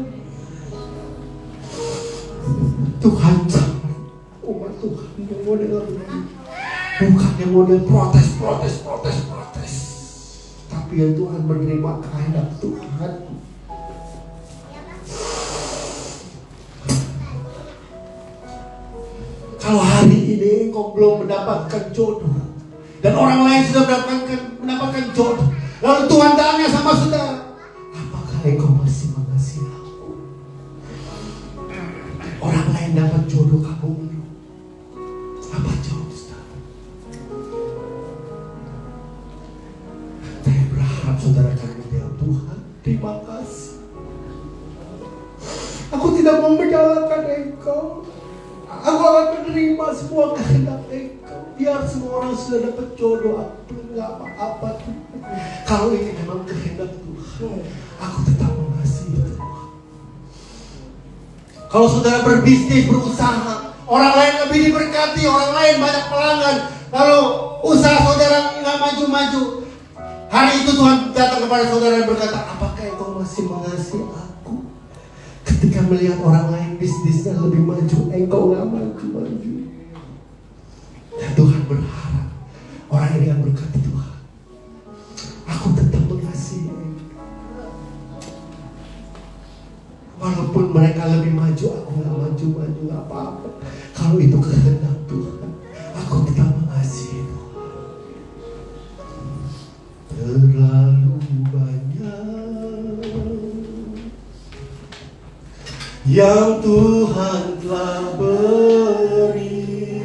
Tuhan jangan umat Tuhan yang model ini, bukan yang model protes. Tapi yang Tuhan menerima kehendak Tuhan. Kalau hari ini kau belum mendapatkan jodoh dan orang lain sudah mendapatkan jodoh, lalu Tuhan tanya sama saudara, apakah engkau masih mengasihi aku? Orang lain dapat jodoh, kamu belum. Apa jawab saudara? Saya berharap saudara akan menjawab, Tuhan, terima kasih. Aku tidak mau menyalahkan engkau. Aku akan menerima semua kehendak engkau. Biar semua orang sudah dapat jodoh, aku nggak apa-apa. Kalau ini memang kehendak Tuhan, aku tetap mengasihi Tuhan. Kalau saudara berbisnis, berusaha, orang lain lebih diberkati, orang lain banyak pelanggan, lalu usaha saudara nggak maju-maju, hari itu Tuhan datang kepada saudara dan berkata, apakah engkau masih mengasihi aku? Ketika melihat orang lain bisnisnya lebih maju, engkau nggak maju-maju. Dan Tuhan berharap orang ini akan berkata, Tuhan, aku tetap mengasihi engkau. Walaupun mereka lebih maju, aku nggak maju-maju, nggak apa-apa. Kalau itu kehendak Tuhan, aku tetap mengasihi Tuhan. Terlalu banyak yang Tuhan telah beri,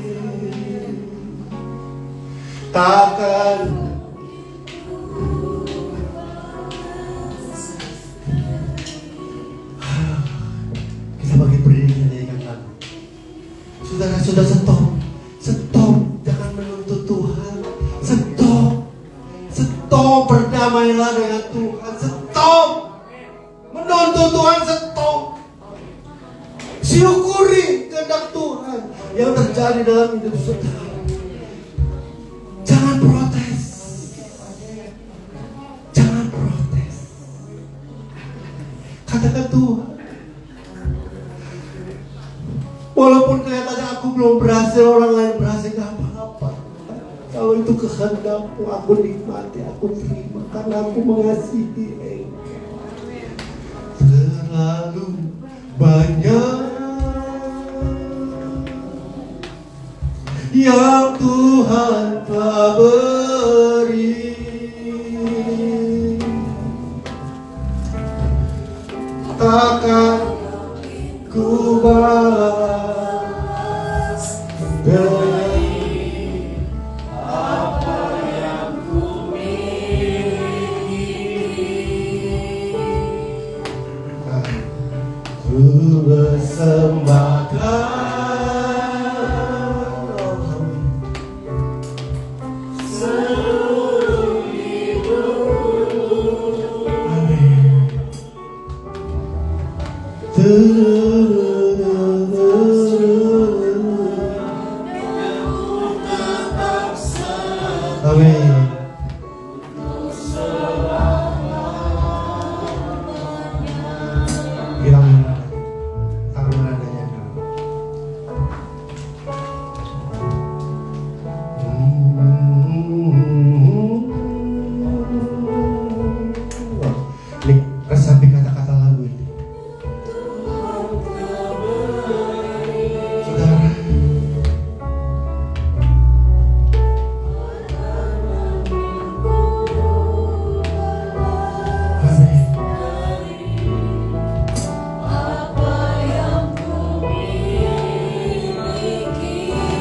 takkan kita bagi berdiri nyanyikan lagu. Saudara sudah stop, jangan menuntut Tuhan, stop berdamailah dengan Tuhan, stop menuntut Tuhan, stop. Syukuri kehendak Tuhan yang terjadi dalam hidup saudara. Jangan protes. Katakan, Tuhan, walaupun kelihatannya aku belum berhasil, orang lain berhasil, gak apa-apa. Kalau itu kehendakmu, aku nikmati, aku terima, karena aku mengasihi engkau. Terlalu banyak yang Tuhan telah beri, takkan ku balas dari apa yang ku miliki. Ku bersembahkan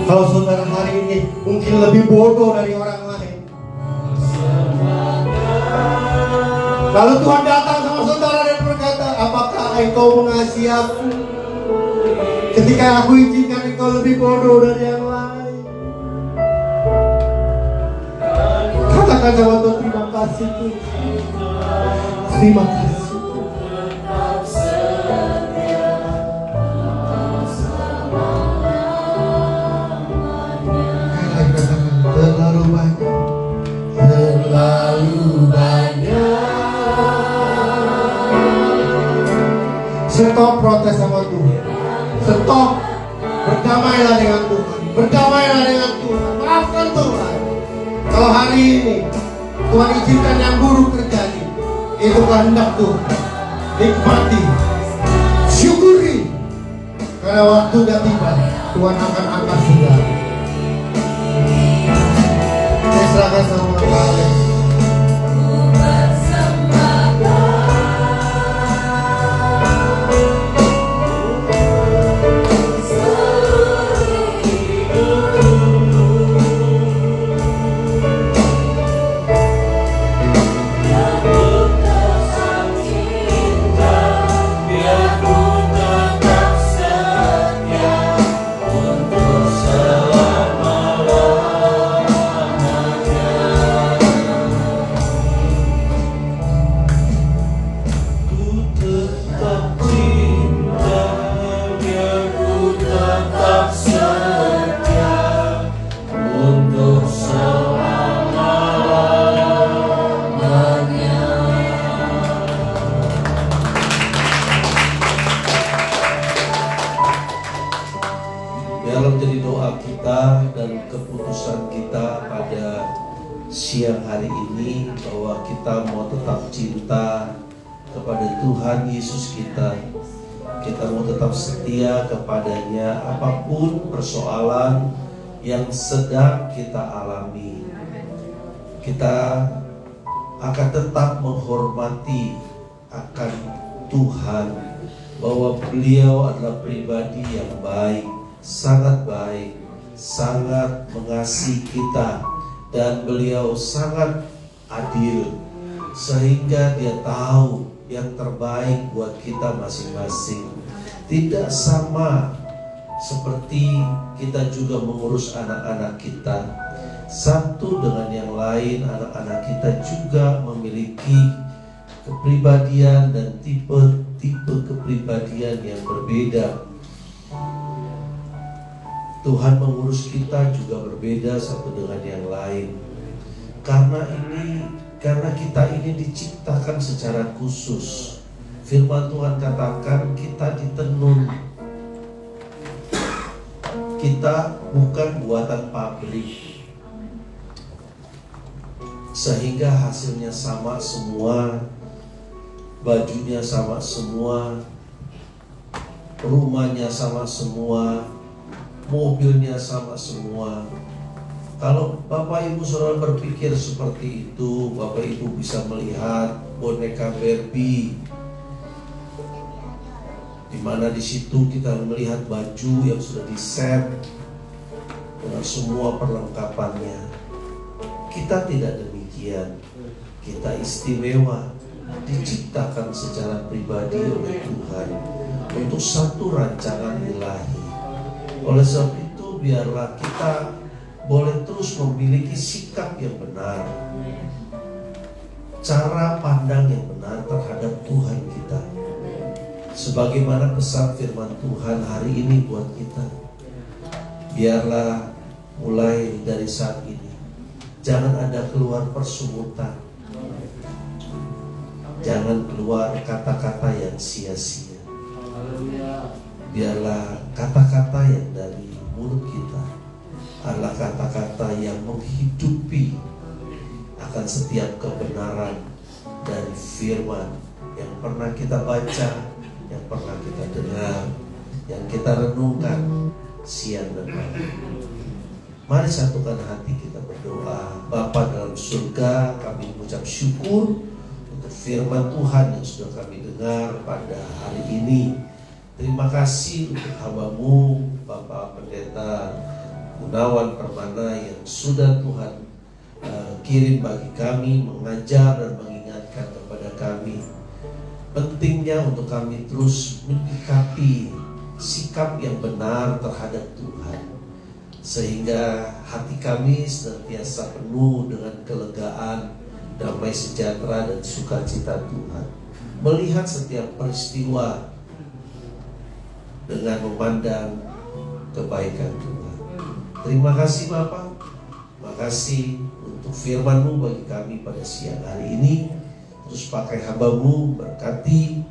Kalau saudara hari ini mungkin lebih bodoh dari orang lain, lalu Tuhan datang sama saudara dan berkata, apakah engkau mengasihi aku ketika aku izinkan engkau lebih bodoh dari yang lain? Katakan sama Tuhan, terima kasih Tuhan. Terima kasih. Terlalu banyak. Stop protes sama Tuhan. Stop. Berdamailah dengan Tuhan. Berdamailah dengan Tuhan. Maafkan Tuhan. Kalau hari ini Tuhan izinkan yang buruk terjadi, itu kehendak Tuhan. Nikmati, syukuri, karena waktu sudah tiba. Tuhan akan angkat saudara. Saya serahkan sama Pak Alex. Siang hari ini bahwa kita mau tetap cinta kepada Tuhan Yesus kita mau tetap setia kepadanya apapun persoalan yang sedang kita alami. Kita akan tetap menghormati akan Tuhan, bahwa beliau adalah pribadi yang baik, sangat mengasihi kita. Dan beliau sangat adil, sehingga dia tahu yang terbaik buat kita masing-masing. Tidak sama seperti kita juga mengurus anak-anak kita. Satu dengan yang lain, anak-anak kita juga memiliki kepribadian dan tipe kepribadian yang berbeda. Tuhan mengurus kita juga berbeda satu dengan yang lain. Karena kita ini diciptakan secara khusus. Firman Tuhan katakan kita ditenun. Kita bukan buatan pabrik, sehingga hasilnya sama semua, bajunya sama semua, rumahnya sama semua, mobilnya sama semua. Kalau Bapak Ibu Saudara berpikir seperti itu, Bapak Ibu bisa melihat boneka Barbie, di mana di situ kita melihat baju yang sudah diset dengan semua perlengkapannya. Kita tidak demikian. Kita istimewa, diciptakan secara pribadi oleh Tuhan untuk satu rancangan ilahi. Oleh sebab itu, biarlah kita boleh terus memiliki sikap yang benar, cara pandang yang benar terhadap Tuhan kita. Sebagaimana pesan firman Tuhan hari ini buat kita, biarlah mulai dari saat ini jangan ada keluar persungutan, jangan keluar kata-kata yang sia-sia. Biarlah kata-kata yang dari mulut kita adalah kata-kata yang menghidupi akan setiap kebenaran dari firman yang pernah kita baca, yang pernah kita dengar, yang kita renungkan siang dan malam. Mari satukan hati kita berdoa. Bapa dalam surga, kami mengucap syukur untuk firman Tuhan yang sudah kami dengar pada hari ini. Terima kasih untuk hamba-Mu, Bapak Pendeta Gunawan Permana yang sudah Tuhan kirim bagi kami, mengajar dan mengingatkan kepada kami pentingnya untuk kami terus menyikapi sikap yang benar terhadap Tuhan, sehingga hati kami senantiasa penuh dengan kelegaan, damai sejahtera dan sukacita Tuhan, melihat setiap peristiwa dengan memandang kebaikan Tuhan. Terima kasih Bapak, terima kasih untuk firman-Mu bagi kami pada siang hari ini. Terus pakai hamba-Mu, berkati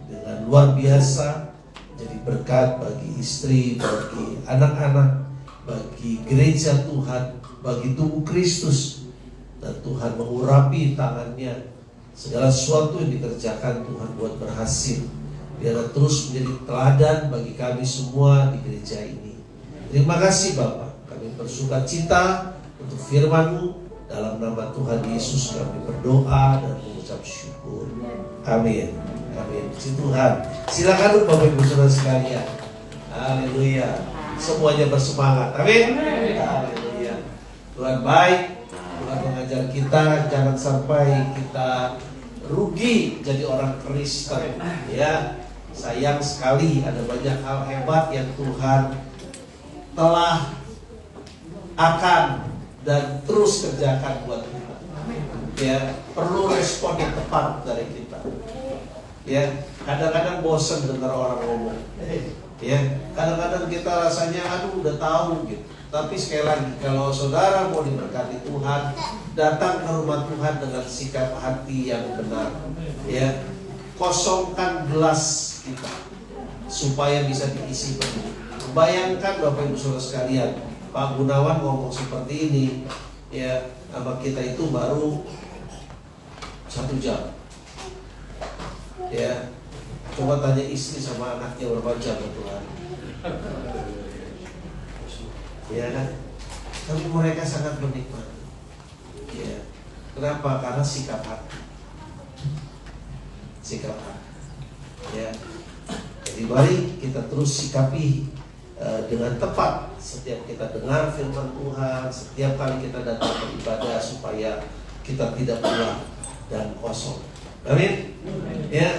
dengan luar biasa, jadi berkat bagi istri, bagi anak-anak, bagi gereja Tuhan, bagi tubuh Kristus. Dan Tuhan mengurapi tangannya, segala sesuatu yang dikerjakan Tuhan buat berhasil. Biar terus menjadi teladan bagi kami semua di gereja ini. Terima kasih Bapak, kami bersuka cita untuk firman-Mu. Dalam nama Tuhan Yesus kami berdoa dan mengucap syukur. Amin. Amin. Puji Tuhan. Silakan Bapak Ibu Saudara sekalian. Haleluya. Semuanya bersemangat. Amin. Haleluya. Tuhan baik. Tuhan mengajar kita jangan sampai kita rugi jadi orang Kristen. Ya. Sayang sekali ada banyak hal hebat yang Tuhan telah akan dan terus kerjakan buat kita. Ya, perlu respon yang tepat dari kita. Ya, kadang-kadang bosan dengar orang ngomong. Ya, kadang-kadang kita rasanya aduh udah tahu gitu. Tapi sekali lagi, kalau saudara mau diberkati Tuhan, datang ke rumah Tuhan dengan sikap hati yang benar. Ya, kosongkan gelas kita supaya bisa diisi penuh. Bayangkan Bapak Ibu Saudara sekalian, Pak Gunawan ngomong seperti ini, ya, sama kita itu baru 1 jam. Ya, coba tanya istri sama anaknya berapa jam Tuhan. Ya kan? Tapi mereka sangat menikmati. Ya, kenapa? Karena sikap hati. Sikap hati. Ya, jadi mari kita terus sikapi dengan tepat setiap kita dengar firman Tuhan, setiap kali kita datang beribadah, supaya kita tidak pulang dan kosong. Amin. Ya.